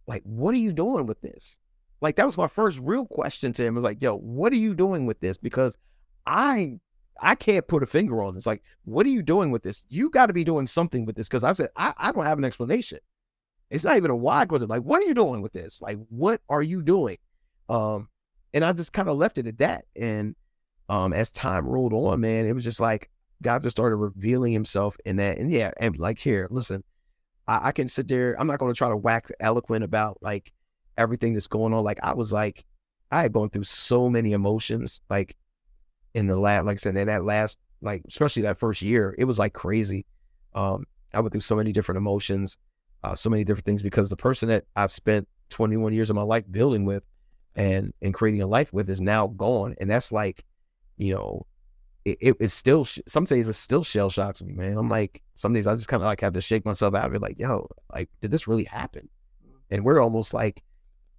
like, what are you doing with this? Like, that was my first real question to him. I was like, yo, what are you doing with this? Because I I can't put a finger on this. Like, what are you doing with this? You got to be doing something with this. Cause I said, I don't have an explanation. It's not even a why question. Like, what are you doing with this? Like, what are you doing? Um, and I just kind of left it at that. And as time rolled on, man, it was just like God just started revealing himself in that. And yeah, and like here, listen, I can sit there. I'm not going to try to wax eloquent about like everything that's going on. Like I was like, I had gone through so many emotions, like in the last, like I said, in that last, like especially that first year, it was like crazy. I went through so many different emotions, so many different things because the person that I've spent 21 years of my life building with and creating a life with is now gone, and that's like, you know, it's still some days it still shell shocks me, man. I'm like, some days I just kind of like have to shake myself out of it, like, yo, like, did this really happen? And we're almost like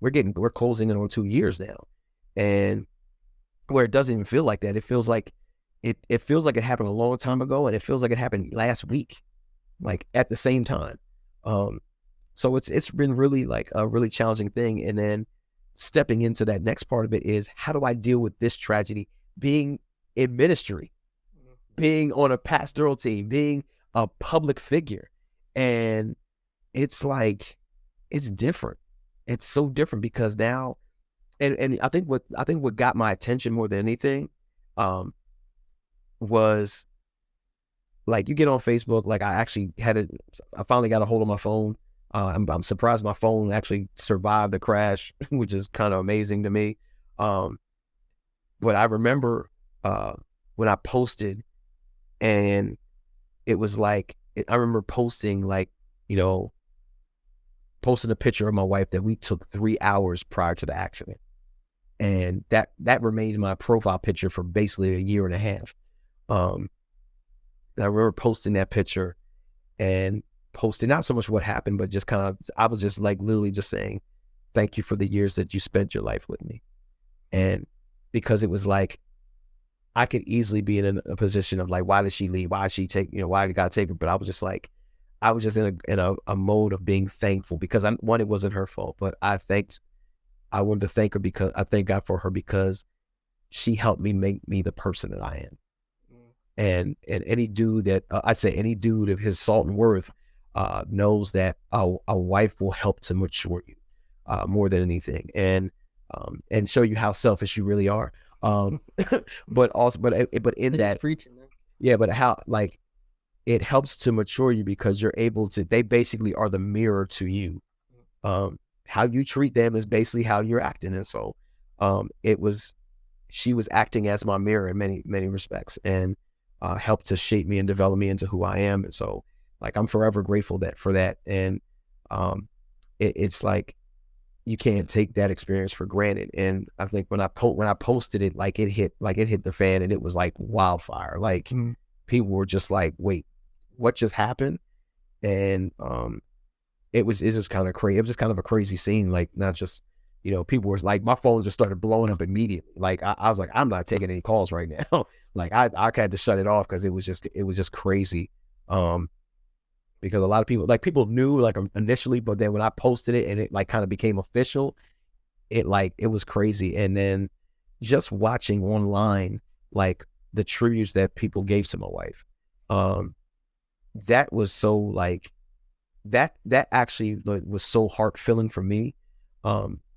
we're closing in on 2 years now, and where it doesn't even feel like that. It feels like it feels like it happened a long time ago, and it feels like it happened last week, like at the same time. Um, so it's been really like a really challenging thing, and then stepping into that next part of it is how do I deal with this tragedy being in ministry, being on a pastoral team, being a public figure. And it's like, it's different. It's so different because now, and I think what got my attention more than anything, um, was like you get on Facebook, like I finally got a hold of my phone. I'm surprised my phone actually survived the crash, which is kind of amazing to me. Um, but I remember, when I posted and it was like I remember posting like, you know, posting a picture of my wife that we took 3 hours prior to the accident. And that remained my profile picture for basically a year and a half. Um, I remember posting that picture and posting not so much what happened, but just kind of, I was just like literally just saying, thank you for the years that you spent your life with me. And because it was like, I could easily be in a position of like, why did she leave? Why did she take, why did God take her? But I was just like, I was just in a mode of being thankful because one, it wasn't her fault, but I wanted to thank her because I thank God for her because she helped me make me the person that I am. And any dude that I'd say any dude of his salt and worth knows that a wife will help to mature you more than anything, and show you how selfish you really are. Um, but also, but in He's that, preaching, man. yeah, but how like it helps to mature you because you're able to. They basically are the mirror to you. How you treat them is basically how you're acting, and so it was she was acting as my mirror in many, many respects and helped to shape me and develop me into who I am. And so like, I'm forever grateful for that. And it's like, you can't take that experience for granted. And I think when I posted it, like it hit the fan and it was like wildfire. Like people were just like, wait, what just happened? And it was kind of crazy. It was just kind of a crazy scene. Like not just, people were like, my phone just started blowing up immediately. Like I was like, I'm not taking any calls right now. Like I had to shut it off because it was just crazy. Because a lot of people knew like initially, but then when I posted it and it like kind of became official, it was crazy. And then just watching online, like the tributes that people gave to my wife, um, that was so like, that actually was so heart filling for me,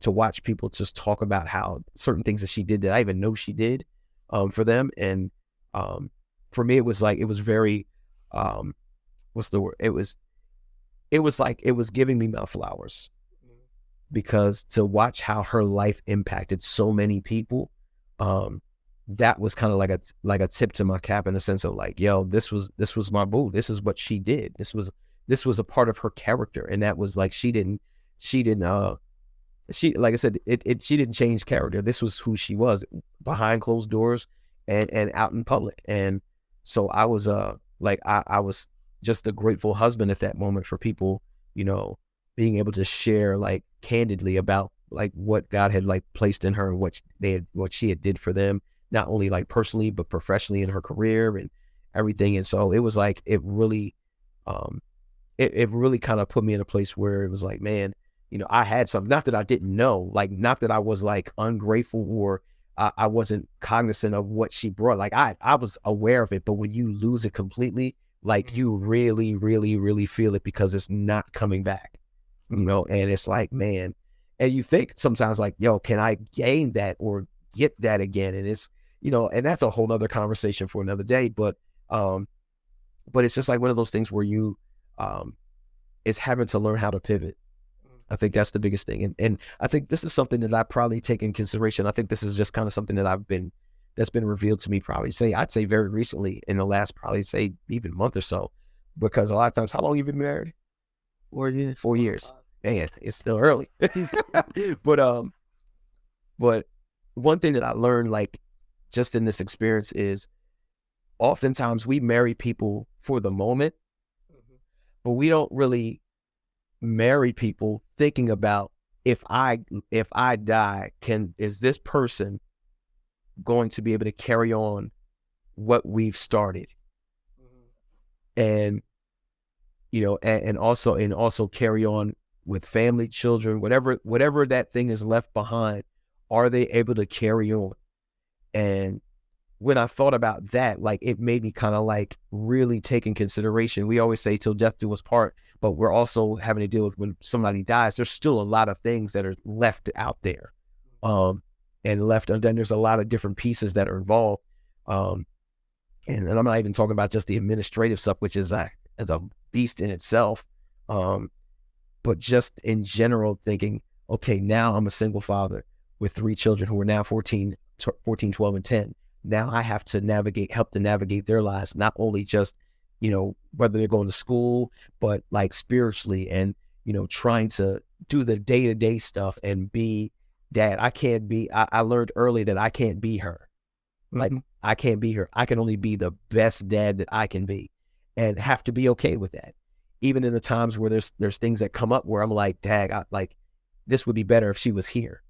to watch people just talk about how certain things that she did that I even know she did, for them. And for me, it was like, it was very, what's the word? It was like, it was giving me my flowers because to watch how her life impacted so many people, um, that was kind of like a tip to my cap in the sense of like, yo, this was my boo. This is what she did. This was a part of her character, and that was like, she didn't she like I said, she didn't change character. This was who she was behind closed doors and out in public. And so I was like I was just a grateful husband at that moment for people, being able to share like candidly about like what God had like placed in her and what she had did for them, not only like personally but professionally in her career and everything. And so it was like um it really kind of put me in a place where it was like, man, I had something, not that I didn't know, like, not that I was like ungrateful or I wasn't cognizant of what she brought. Like I was aware of it, but when you lose it completely, like you really, really, really feel it because it's not coming back, and it's like, man, and you think sometimes like, yo, can I gain that or get that again? And it's, and that's a whole nother conversation for another day. But it's just like one of those things where um, it's having to learn how to pivot. I think that's the biggest thing. And I think this is something that I probably take in consideration. I think this is just kind of something that's been revealed to me I'd say very recently in the last, probably say even month or so, because a lot of times, how long you been married? 4 years, 4 years. 4 or 5. Man, it's still early. But, but one thing that I learned, like just in this experience is oftentimes we marry people for the moment, but we don't really marry people thinking about, if I die, is this person going to be able to carry on what we've started? And and also carry on with family, children, whatever that thing is left behind, are they able to carry on? And when I thought about that, like it made me kind of like really take in consideration. We always say till death do us part, but we're also having to deal with when somebody dies, there's still a lot of things that are left out there. And left undone. There's a lot of different pieces that are involved. Um, and I'm not even talking about just the administrative stuff, which is as a beast in itself. Um, but just in general thinking, okay, now I'm a single father with 3 children who are now 14, 12, and 10. Now I have to help to navigate their lives, not only just, whether they're going to school, but like spiritually and, trying to do the day-to-day stuff and be Dad, I can't be, I learned early that I can't be her. Like, Mhm. I can't be her. I can only be the best dad that I can be and have to be okay with that. Even in the times where there's things that come up where I'm like, Dad, like, this would be better if she was here.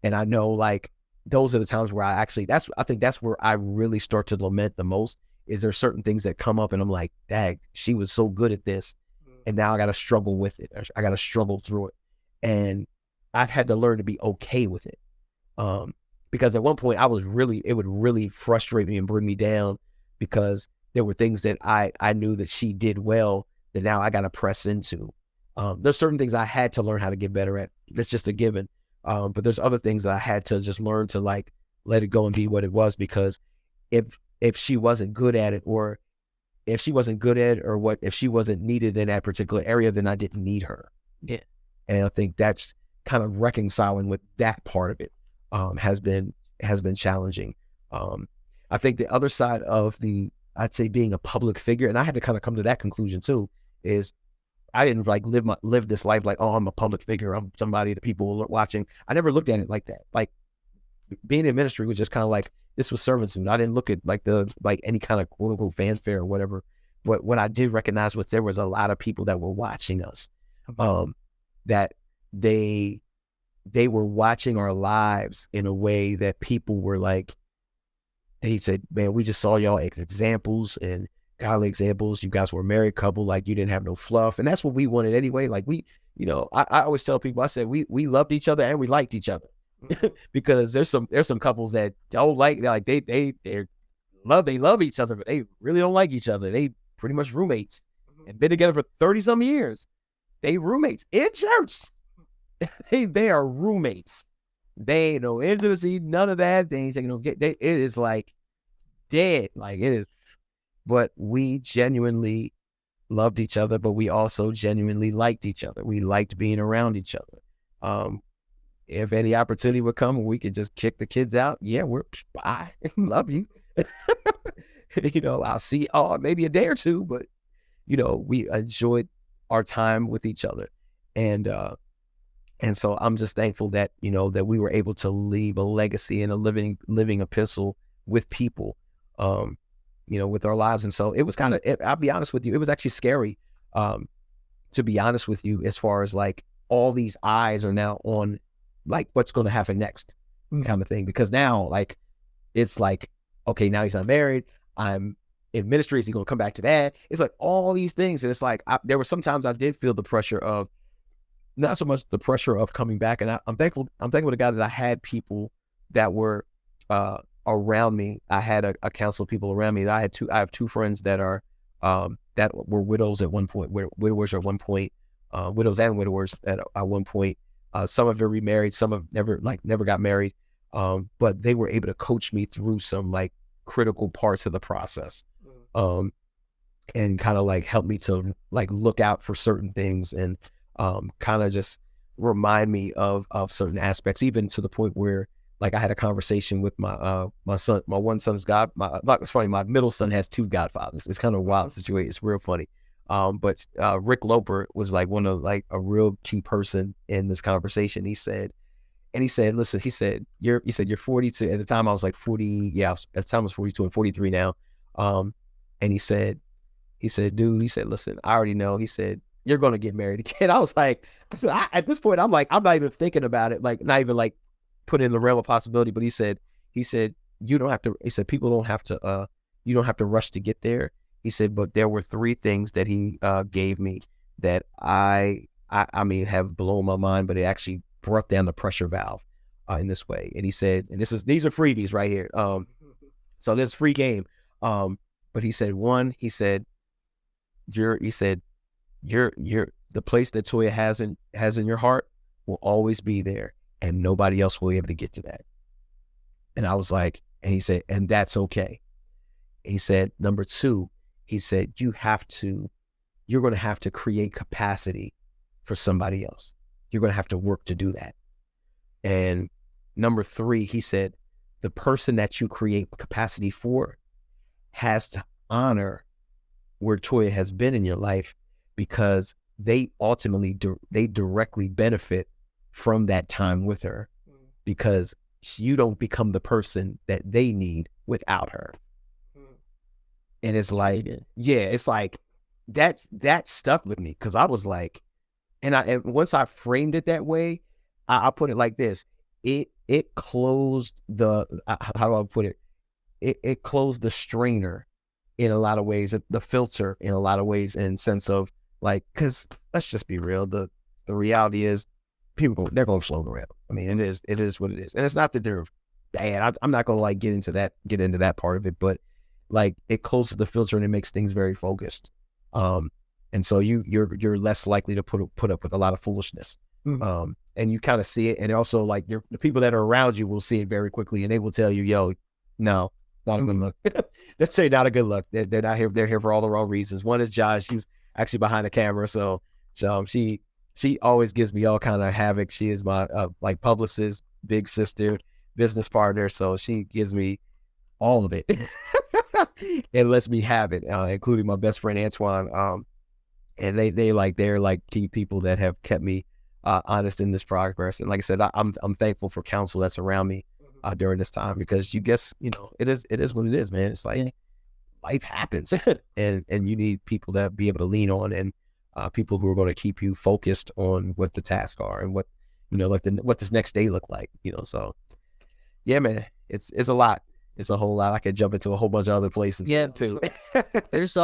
And I know, like, those are the times where I think that's where I really start to lament the most. Is there certain things that come up and I'm like, Dad, she was so good at this. And now I got to struggle with it. I got to struggle through it. And I've had to learn to be okay with it. Um, because at one point it would really frustrate me and bring me down because there were things that I knew that she did well that now I got to press into. There's certain things I had to learn how to get better at. That's just a given. But there's other things that I had to just learn to, like, let it go and be what it was, because if she wasn't good at it, or if she wasn't good at it, or what, if she wasn't needed in that particular area, then I didn't need her. Yeah. And I think that's kind of reconciling with that part of it, has been challenging. Um, I think the other side of I'd say being a public figure, and I had to kind of come to that conclusion too, is I didn't like live this life like, oh, I'm a public figure, I'm somebody that people are watching. I never looked at it like that. Like, being in ministry was just kind of like, this was servanthood. I didn't look at like any kind of quote unquote fanfare or whatever. But what I did recognize was there was a lot of people that were watching us, um, that they were watching our lives in a way that people were like, they said, man, we just saw y'all as examples and godly examples. You guys were a married couple, like, you didn't have no fluff. And that's what we wanted anyway. Like, I always tell people, I said, we loved each other and we liked each other. Because there's some couples that don't like they love each other, but they really don't like each other. They pretty much roommates and been together for 30 some years. They roommates in church. They are roommates. They ain't no intimacy, none of that. They ain't taking no get. It is like dead, like it is. But we genuinely loved each other, but we also genuinely liked each other. We liked being around each other. Um, if any opportunity would come and we could just kick the kids out, yeah, we're bye. Love you. I'll see maybe a day or two, but we enjoyed our time with each other. And so I'm just thankful that, that we were able to leave a legacy and a living epistle with people, with our lives. And so it was I'll be honest with you, it was actually scary, to be honest with you, as far as like all these eyes are now on like what's going to happen next kind of thing. Because now, like, it's like, okay, now he's not married. I'm in ministry. Is he going to come back to that? It's like all these things. And it's like, there were sometimes I did feel the pressure of, not so much the pressure of coming back. And I'm thankful to God that I had people that were around me. I had a council of people around me. I have two friends that are that were widows at one point, widowers at one point, widows and widowers at one point. Some have been remarried, some have never got married. But they were able to coach me through some like critical parts of the process. And kind of like help me to like look out for certain things, and kind of just remind me of certain aspects, even to the point where like I had a conversation with my son. My one son's it's funny, my middle son has two godfathers. It's kind of a wild situation. It's real funny. But Rick Loper was like one of like a real key person in this conversation. He said, listen, he said, you're 42. At the time I was like 40. Yeah, at the time I was 42 and 43 now. And he said, dude, he said, listen, I already know. He said, you're going to get married again. I was like, at this point, I'm like, I'm not even thinking about it. Like, not even like put in the realm of possibility. But he said, you don't have to, he said, people don't have to, you don't have to rush to get there. He said, but there were three things that he gave me that I mean, have blown my mind, but it actually brought down the pressure valve in this way. And he said, and these are freebies right here. So this free game. But he said, you're the place that Toya has in your heart will always be there, and nobody else will be able to get to that. And I was like, and he said, and that's okay. He said, number two, he said, you're going to have to create capacity for somebody else. You're going to have to work to do that. And number three, he said, the person that you create capacity for has to honor where Toya has been in your life, because they ultimately they directly benefit from that time with her. because you don't become the person that they need without her. And it's like, yeah, it's like that stuck with me because I was like, and once I framed it that way, I put it like this: it closed the how do I put it? It closed the strainer in a lot of ways, the filter in a lot of ways, in sense of like, because let's just be real, the reality is they're going to float around. I mean, it is what it is, and it's not that they're bad. I'm not going to like get into that part of it, but like it closes the filter and it makes things very focused. And so you're less likely to put up with a lot of foolishness. And you kind of see it, and also like the people that are around you will see it very quickly, and they will tell you, "Yo, no, not a good look." They say not a good look. They're not here. They're here for all the wrong reasons. One is Josh. She's actually behind the camera, so she always gives me all kind of havoc. She is my like publicist, big sister, business partner. So she gives me all of it and lets me have it, including my best friend Antoine. And they're like key people that have kept me honest in this progress. And like I said, I'm thankful for counsel that's around me during this time, because it is what it is, man. It's like life happens, and you need people that be able to lean on, and people who are going to keep you focused on what the tasks are and what what this next day look like. So yeah, man, it's a lot. It's a whole lot. I could jump into a whole bunch of other places too. There's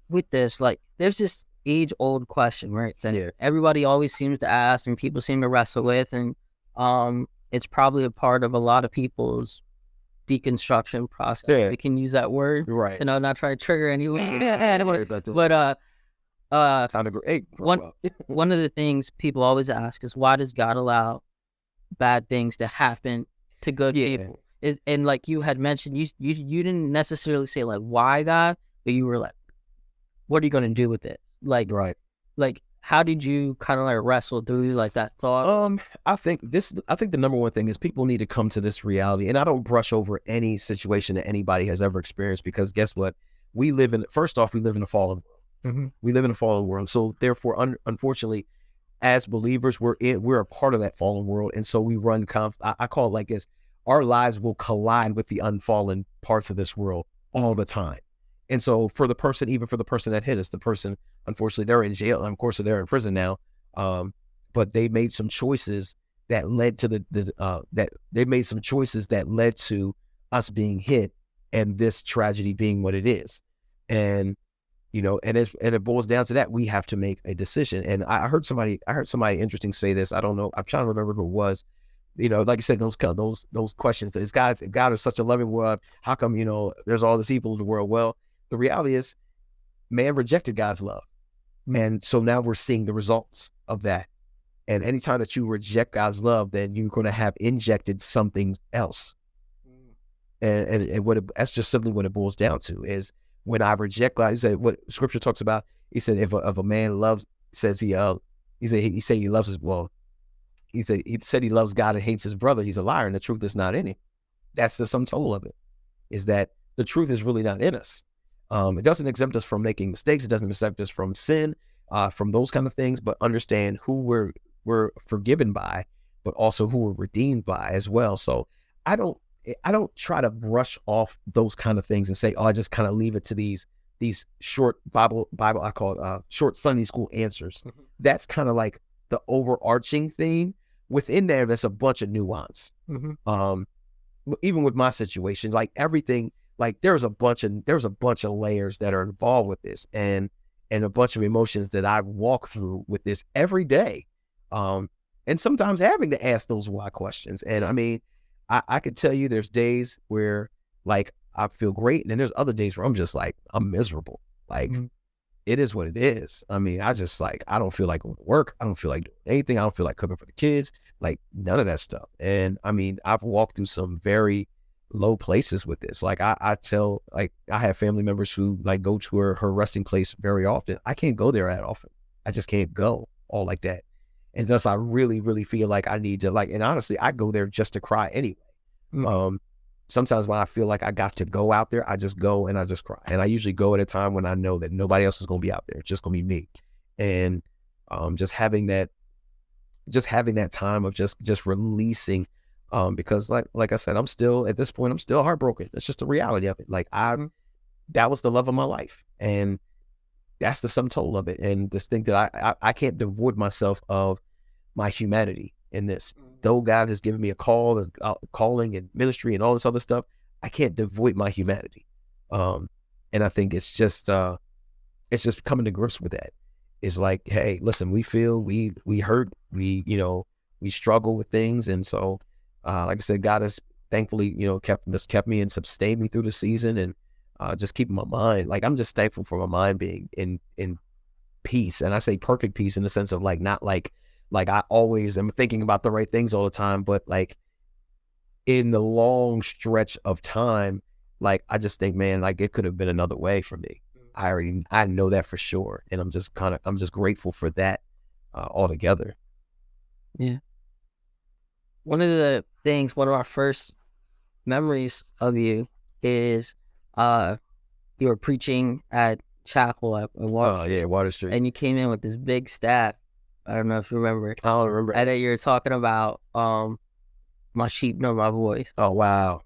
with this, like, there's this age-old question, right? That everybody always seems to ask and people seem to wrestle with, and it's probably a part of a lot of people's deconstruction process. Yeah. We can use that word, right? And I'm not trying to trigger anyone, but one of the things people always ask is, why does God allow bad things to happen to good people? And like you had mentioned, you didn't necessarily say like why God, but you were like, what are you going to do with it? Like, right. Like, how did you kind of like wrestle through like that thought? I think the number one thing is people need to come to this reality. And I don't brush over any situation that anybody has ever experienced, because guess what? First off, we live in a fallen world. We live in a fallen world. So therefore, unfortunately, as believers, we're a part of that fallen world. And so we run, I call it like this: our lives will collide with the unfallen parts of this world all the time. And so even for the person that hit us, the person, unfortunately, they're in jail. And of course, they're in prison now. But they made some choices that led to that led to us being hit and this tragedy being what it is. And, and it boils down to that. We have to make a decision. And I heard somebody interesting say this. I don't know. I'm trying to remember who it was. Like I said, those questions. If God is such a loving world, how come, there's all this evil in the world? Well, the reality is man rejected God's love. And so now we're seeing the results of that. And anytime that you reject God's love, then you're going to have injected something else. And that's just simply what it boils down to is, when I reject God, he said what Scripture talks about. He said if a man loves, says he said he loves his, well, he said he loves God and hates his brother, he's a liar, and the truth is not in him. That's the sum total of it, is that the truth is really not in us. It doesn't exempt us from making mistakes. It doesn't exempt us from sin, from those kind of things, but understand who we're forgiven by, but also who we're redeemed by as well. So I don't try to brush off those kind of things and say, I just kind of leave it to these short Bible, I call it short Sunday school answers. That's kind of like the overarching theme. Within there, there's a bunch of nuance. Even with my situation, like everything, like there's a bunch of layers that are involved with this, and a bunch of emotions that I walk through with this every day. And sometimes having to ask those why questions. And I mean, I could tell you there's days where like I feel great, and then there's other days where I'm just like, I'm miserable. Like it is what it is. I mean, I don't feel like going to work. I don't feel like doing anything. I don't feel like cooking for the kids, like none of that stuff. And I mean, I've walked through some very low places with this. Like I have family members who like go to her resting place very often. I can't go there that often. I just can't go all like that. And thus I really, really feel like I need to and honestly, I go there just to cry anyway. Sometimes when I feel like I got to go out there, I just go and I just cry. And I usually go at a time when I know that nobody else is going to be out there. It's just going to be me. And just having that just having that time of just releasing, because like I said, I'm still at this point, I'm still heartbroken. It's just the reality of it. Like Mhm. that was the love of my life, and that's the sum total of it. And just think that I can't devoid myself of my humanity in this. Though God has given me a call, calling and ministry and all this other stuff, I can't devoid my humanity. Um, and I think it's just coming to grips with that. It's like, hey, listen, we feel, we hurt, we struggle with things, and so, like I said, God has thankfully, kept me and sustained me through the season, and just keeping my mind. Like I'm just thankful for my mind being in peace, and I say perfect peace in the sense of like not like I always am thinking about the right things all the time, but like in the long stretch of time, like I just think, man, like it could have been another way for me. I know that for sure, and I'm just grateful for that altogether. Yeah. One of our first memories of you is uh you were preaching at chapel at Water Oh Street, yeah, Water Street. and you came in with this big staff. I don't know if you remember. I don't remember. And then you were talking about my sheep know my voice, Oh wow,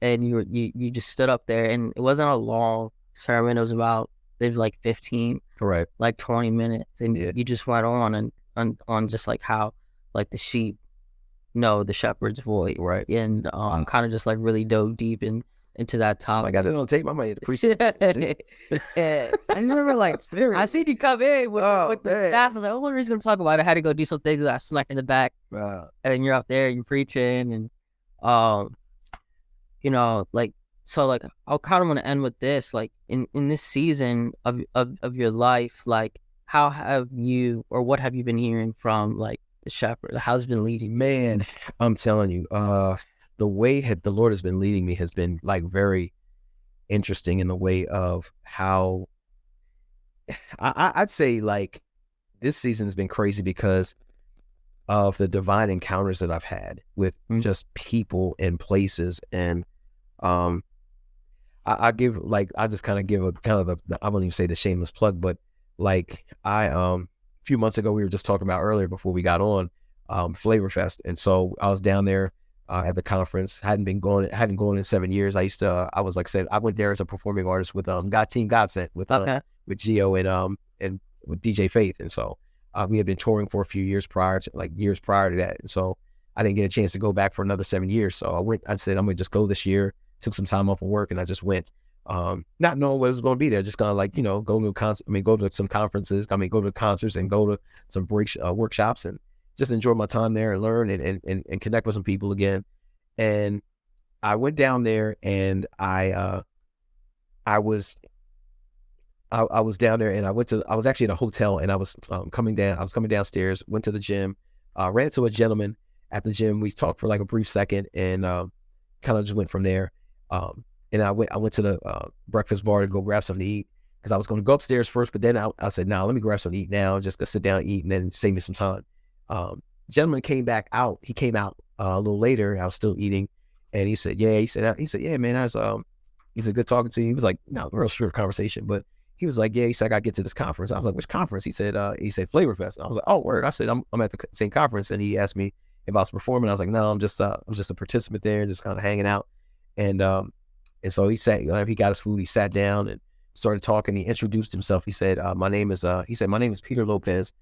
and you just stood up there, and it wasn't a long sermon. It was about maybe like 15, right? like 20 minutes, and Yeah, you just went on and on just like how like the sheep know the shepherd's voice, right. and Wow. kind of just like really dove deep into that I got topic. it on tape. I might appreciate it. Yeah, I remember like I seen you come in with the Man. staff. I was like, oh, what are we gonna talk about? I had to go do some things that I snuck in the back, Wow. and you're up there, you're preaching, and um, like so, like I'll kind of want to end with this, like in this season of your life, like how have you or what have you been hearing from like the shepherd? How's it been leading you? Man, I'm telling you, the way the Lord has been leading me has been like very interesting in the way of how I'd say like this season has been crazy because of the divine encounters that I've had with Mm. just people and places. And um I give like I just kind of give a kind of I won't even say the shameless plug, but like a few months ago we were just talking about earlier before we got on Flavor Fest, and so I was down there at the conference. Hadn't gone in 7 years. I was like I said, I went there as a performing artist with God Team Godsent Okay. with Geo and with DJ Faith, and so we had been touring for a few years years prior to that, and so I didn't get a chance to go back for another 7 years. So I said I'm gonna just go this year. Took some time off of work and I just went, not knowing what was going to be there, just kind of like, go to a concert, go to some conferences, go to concerts and go to some workshops and just enjoy my time there and learn and connect with some people again. And I went down there and I was, I was down there and I was actually at a hotel and I was I was coming downstairs, went to the gym, ran into a gentleman at the gym. We talked for like a brief second and kind of just went from there. And I went to the breakfast bar to go grab something to eat because I was going to go upstairs first, but then I said, nah, let me grab something to eat now. Just go sit down and eat and then save me some time. Gentleman came back out. He came out a little later. I was still eating, and he said, yeah. He said, yeah, man. He said, good talking to you. He was like, no, real short conversation, but he was like, yeah. He said, I got to get to this conference. I was like, which conference? He said, Flavor Fest. I was like, oh, word. I said, I'm at the same conference, and he asked me if I was performing. I was like, no, I'm just a participant there, just kind of hanging out. And so he got his food. He sat down and started talking. He introduced himself. He said, my name is Peter Lopez.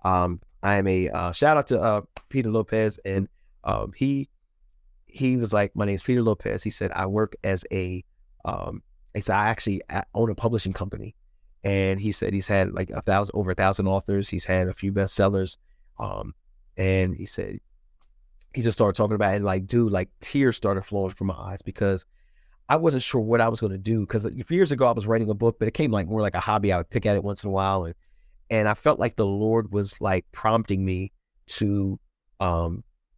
I am a shout out to Peter Lopez, and he was like, my name is Peter Lopez. He said, I work as he said, I actually own a publishing company. And he said he's had like over 1,000 authors. He's had a few bestsellers. And he said, he just started talking about it, and like, dude, like tears started flowing from my eyes because I wasn't sure what I was going to do. Because a few years ago I was writing a book, but it came like more like a hobby. I would pick at it once in a while, and I felt like the Lord was like prompting me to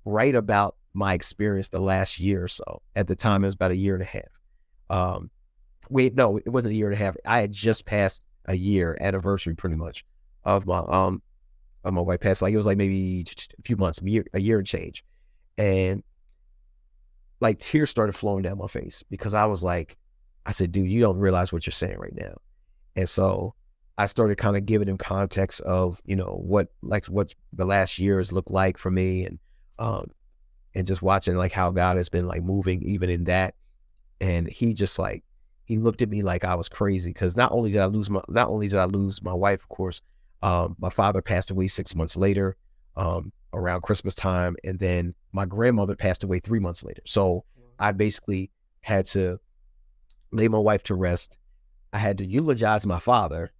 write about my experience the last year or so. At the time, it was about a year and a half. Wait, no, it wasn't a year and a half. I had just passed a year anniversary, pretty much, of my wife passed. Like it was like maybe a few months, a year and change, and like tears started flowing down my face because I was like, I said, dude, you don't realize what you're saying right now. And so I started kind of giving him context of, what's the last year has looked like for me, um, and just watching like how God has been like moving even in that. And he just like, he looked at me like I was crazy. Cause not only did I lose my wife, of course, my father passed away 6 months later, around Christmas time. And then my grandmother passed away 3 months later. So I basically had to lay my wife to rest. I had to eulogize my father,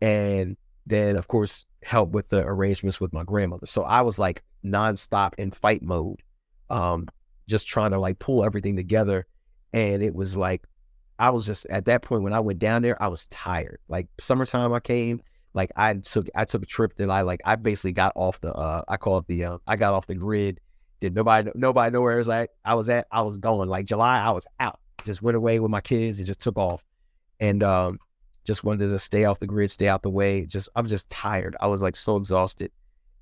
and then of course help with the arrangements with my grandmother. So I was like nonstop in fight mode, um, just trying to like pull everything together. And it was like, I was just at that point when I went down there, I was tired. Like summertime I came, like I took a trip that I basically got off the I call it the I got off the grid. Did nobody know where I was at? I was going. Like July, I was out. Just went away with my kids and just took off. And just wanted to just stay off the grid, stay out the way. I'm just tired. I was like so exhausted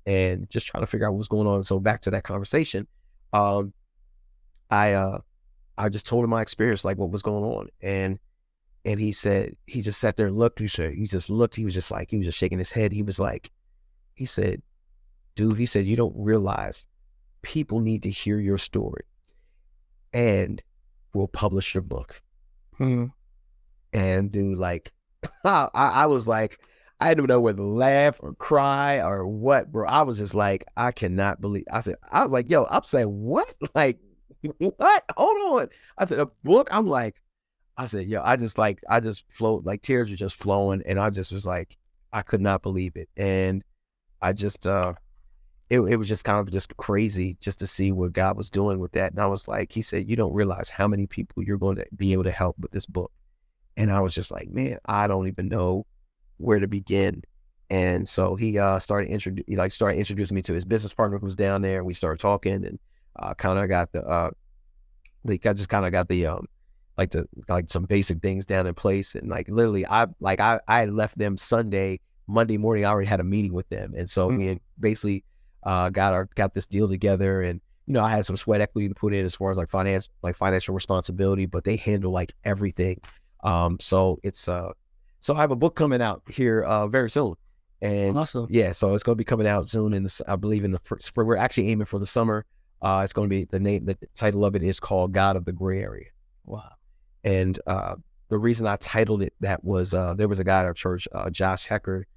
and just trying to figure out what was going on. So back to that conversation, um, I I just told him my experience, like what was going on. And he said, he just sat there and looked. He just looked, he was just shaking his head. He said, dude, he said, you don't realize people need to hear your story, and we'll publish your book. Hmm. And dude, like, I was like, I didn't know whether to laugh or cry or what, bro. I was just like, I cannot believe. I was like, yo, I'm saying what? Like, what? Hold on. I said, a book? I said, yo, I just flowed, like tears were just flowing. And I just was like, I could not believe it. And I just, it was just kind of just crazy just to see what God was doing with that. And I was like, he said, you don't realize how many people you're going to be able to help with this book. And I was just like, man, I don't even know where to begin. And so he started introducing me to his business partner who was down there. And we started talking, and kind of got I just kind of got like some basic things down in place. And like literally, I had left them Monday morning. I already had a meeting with them, and so we had basically got this deal together. And I had some sweat equity to put in as far as like financial responsibility, but they handle like everything. So I have a book coming out here very soon, and Awesome. yeah, so it's going to be coming out soon. I believe in the spring. We're actually aiming for the summer. It's going to be the title of it is called God of the Gray Area. Wow. And the reason I titled it that was there was a guy at our church, Josh Hecker,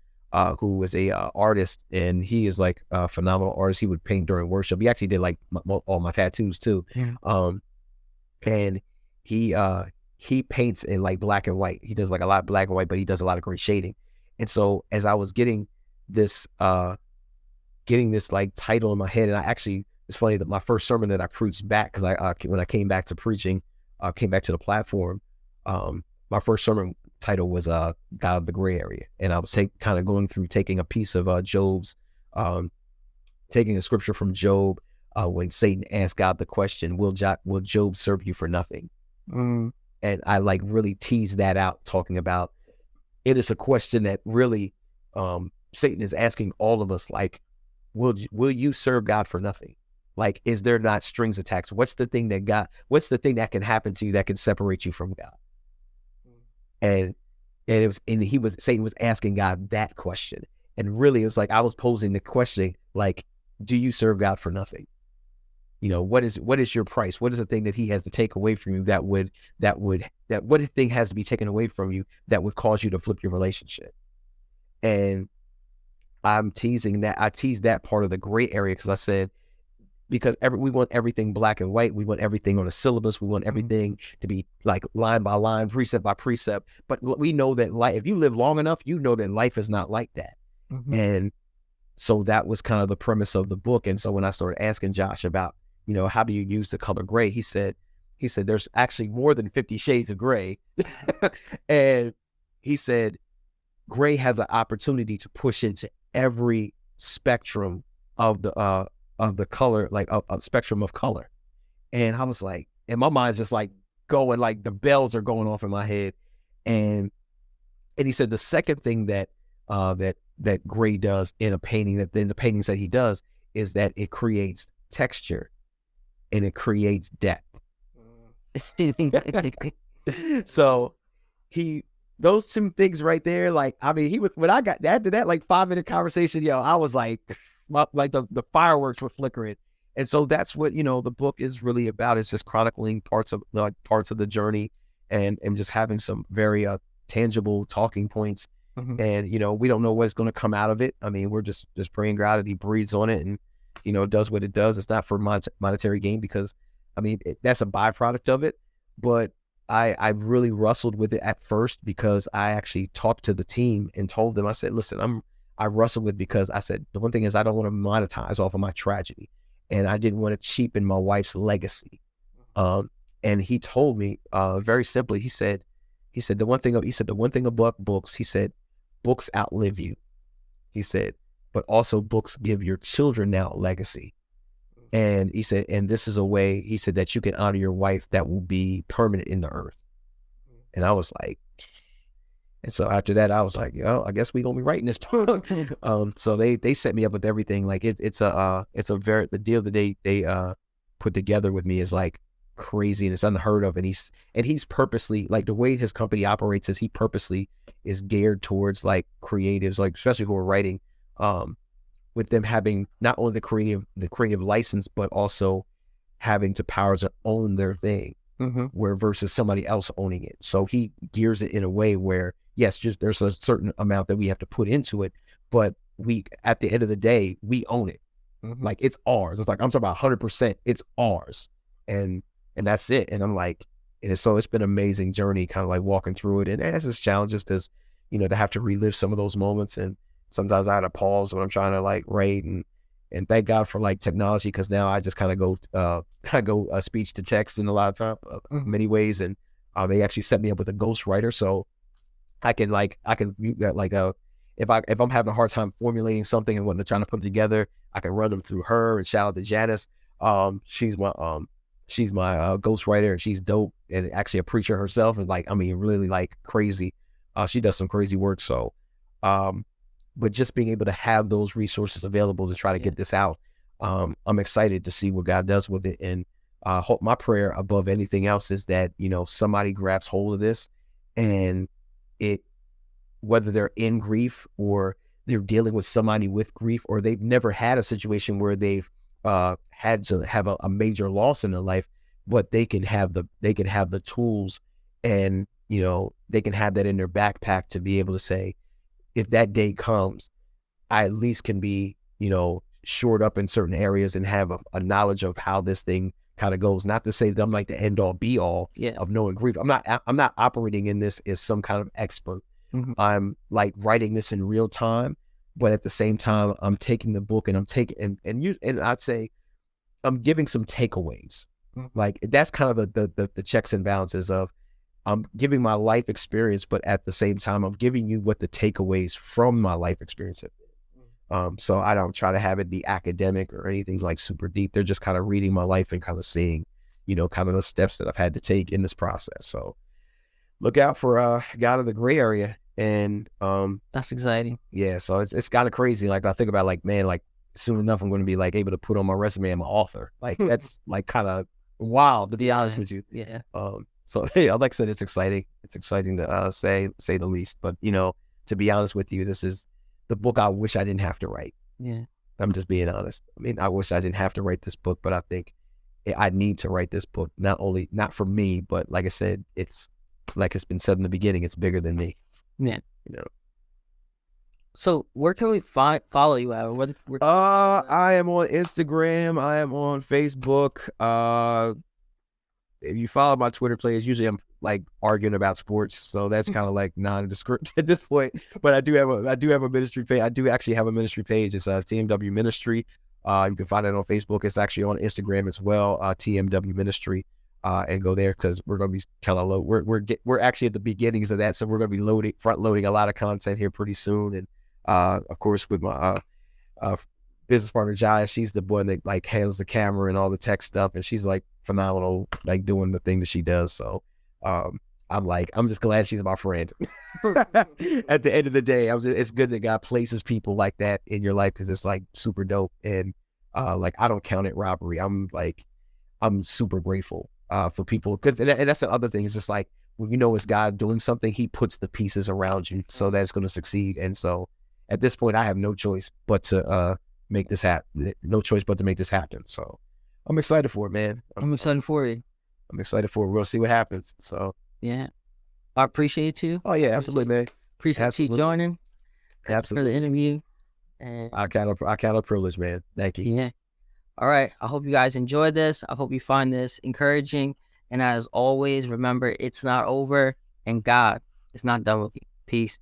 who was a artist, and he is like a phenomenal artist. He would paint during worship. He actually did like all my tattoos too. Yeah. And he paints in like black and white. He does like a lot of black and white, but he does a lot of great shading. And so as I was getting this like title in my head, and it's funny that my first sermon that I preached back, because when I came back to preaching, came back to the platform, my first sermon title was God of the Gray Area. And I was kind of going through taking a piece of Job's, taking a scripture from Job, when Satan asked God the question, will Job serve you for nothing? And I like really teased that out, talking about it is a question that really Satan is asking all of us, like, will you serve God for nothing? Like, is there not strings attached? What's the thing that can happen to you that can separate you from God? And Satan was asking God that question. And really it was like I was posing the question, like, do you serve God for nothing? What is your price? What is the thing that he has to take away from you what thing has to be taken away from you that would cause you to flip your relationship? And I teased that part of the gray area, because I said, because we want everything black and white. We want everything on a syllabus. We want everything to be like line by line, precept by precept. But we know that if you live long enough, you know that life is not like that. And so that was kind of the premise of the book. And so when I started asking Josh about, how do you use the color gray? He said there's actually more than 50 shades of gray. And he said, gray has the opportunity to push into every spectrum of the color, like a spectrum of color. And I was like, and my mind's just like going, like the bells are going off in my head. And he said the second thing that gray does in the paintings that he does, is that it creates texture and it creates depth. So he those two things right there, like, I mean, he was, when I got after that, like 5-minute conversation, yo, I was like, like the fireworks were flickering. And so that's what, the book is really about. It's just chronicling parts of the journey, and just having some very tangible talking points. Mhm. And, we don't know what's going to come out of it. I mean, we're just praying God that he breathes on it, and, does what it does. It's not for monetary gain, because, I mean, that's a byproduct of it. But I really wrestled with it at first, because I actually talked to the team and told them, I said, listen, I wrestled with, because I said, the one thing is, I don't want to monetize off of my tragedy, and I didn't want to cheapen my wife's legacy. Um, and he told me, very simply, he said, the one thing about books, he said, books outlive you. He said, but also books give your children now legacy. And he said, and this is a way, he said, that you can honor your wife that will be permanent in the earth. And I was like, and so after that, I was like, yo, I guess we gonna be writing this book. So they set me up with everything. Like, the deal that they put together with me is like crazy, and it's unheard of. And he's purposely, like, the way his company operates is, he purposely is geared towards like creatives, like especially who are writing, with them having not only the creative license, but also having the power to own their thing, Mhm. where versus somebody else owning it. So he gears it in a way where, yes, just there's a certain amount that we have to put into it, but we, at the end of the day, we own it. Mhm. Like, it's ours. It's like, I'm talking about 100%. It's ours, and that's it. And I'm like, so it's been an amazing journey, kind of like walking through it, and it has its challenges, because to have to relive some of those moments, and sometimes I had to pause when I'm trying to like write, and thank God for like technology, because now I just kind of go speech to text in a lot of time, Mhm. many ways, and they actually set me up with a ghostwriter, so I can like if I'm having a hard time formulating something and what trying to put it together, I can run them through her. And shout out to Janice. She's my ghostwriter, and she's dope, and actually a preacher herself, and like, I mean, really like crazy. She does some crazy work. So, um, but just being able to have those resources available to try to Yeah. get this out, I'm excited to see what God does with it. And hope, my prayer above anything else is that somebody grabs hold of this, and it, whether they're in grief, or they're dealing with somebody with grief, or they've never had a situation where they've had to have a major loss in their life, but they can have the tools, and they can have that in their backpack to be able to say, if that day comes, I at least can be, shored up in certain areas, and have a knowledge of how this thing kind of goes. Not to say that I'm like the end all be all Yeah. of knowing grief. I'm not operating in this as some kind of expert. Mhm. I'm like writing this in real time, but at the same time, I'm taking the book, and I'm taking, and I'd say I'm giving some takeaways. Mhm. Like, that's kind of the checks and balances of, I'm giving my life experience, but at the same time, I'm giving you what the takeaways from my life experience have been. So I don't try to have it be academic or anything like super deep. They're just kind of reading my life and kind of seeing, kind of the steps that I've had to take in this process. So look out for God of the Gray Area. And That's exciting. yeah, so it's kind of crazy. Like, I think about, like, man, like, soon enough I'm going to be like able to put on my resume, I'm an author. Like, that's like kind of wild, to be honest Yeah. with you. Yeah. So hey, like I said, it's exciting. It's exciting to say the least. But to be honest with you, this is the book I wish I didn't have to write. Yeah. I'm just being honest. I mean, I wish I didn't have to write this book, but I think I need to write this book, not for me, but like I said, it's like it's been said in the beginning, it's bigger than me. Yeah. You know. So where can we follow you at? Or where can we find you at? I am on Instagram. I am on Facebook. If you follow my Twitter page, usually I'm like arguing about sports, so that's kind of like nondescript at this point. But I do have a ministry page. I do actually have a ministry page. It's TMW Ministry. You can find it on Facebook. It's actually on Instagram as well. TMW Ministry. And go there, because we're going to be kind of low. We're actually at the beginnings of that, so we're going to be front loading a lot of content here pretty soon. And of course, with my uh, business partner Jaya, she's the one that like handles the camera and all the tech stuff, and she's like phenomenal, like doing the thing that she does. So I'm just glad she's my friend. At the end of the day, it's good that God places people like that in your life, because it's like super dope. And like, I don't count it robbery. I'm super grateful for people, because and that's the other thing. It's just like, when you know it's God doing something, He puts the pieces around you so that it's going to succeed. And so at this point, I have no choice but to make this happen. No choice but to make this happen. So I'm excited for it, man. I'm excited for you. I'm excited for it. We'll see what happens. So Yeah, I appreciate you. oh yeah, absolutely, man. Appreciate Absolutely. you joining for Absolutely. the interview. And I count a privilege, man. Thank you. yeah. All right. I hope you guys enjoyed this. I hope you find this encouraging. And as always, remember, it's not over and God is not done with you. Peace.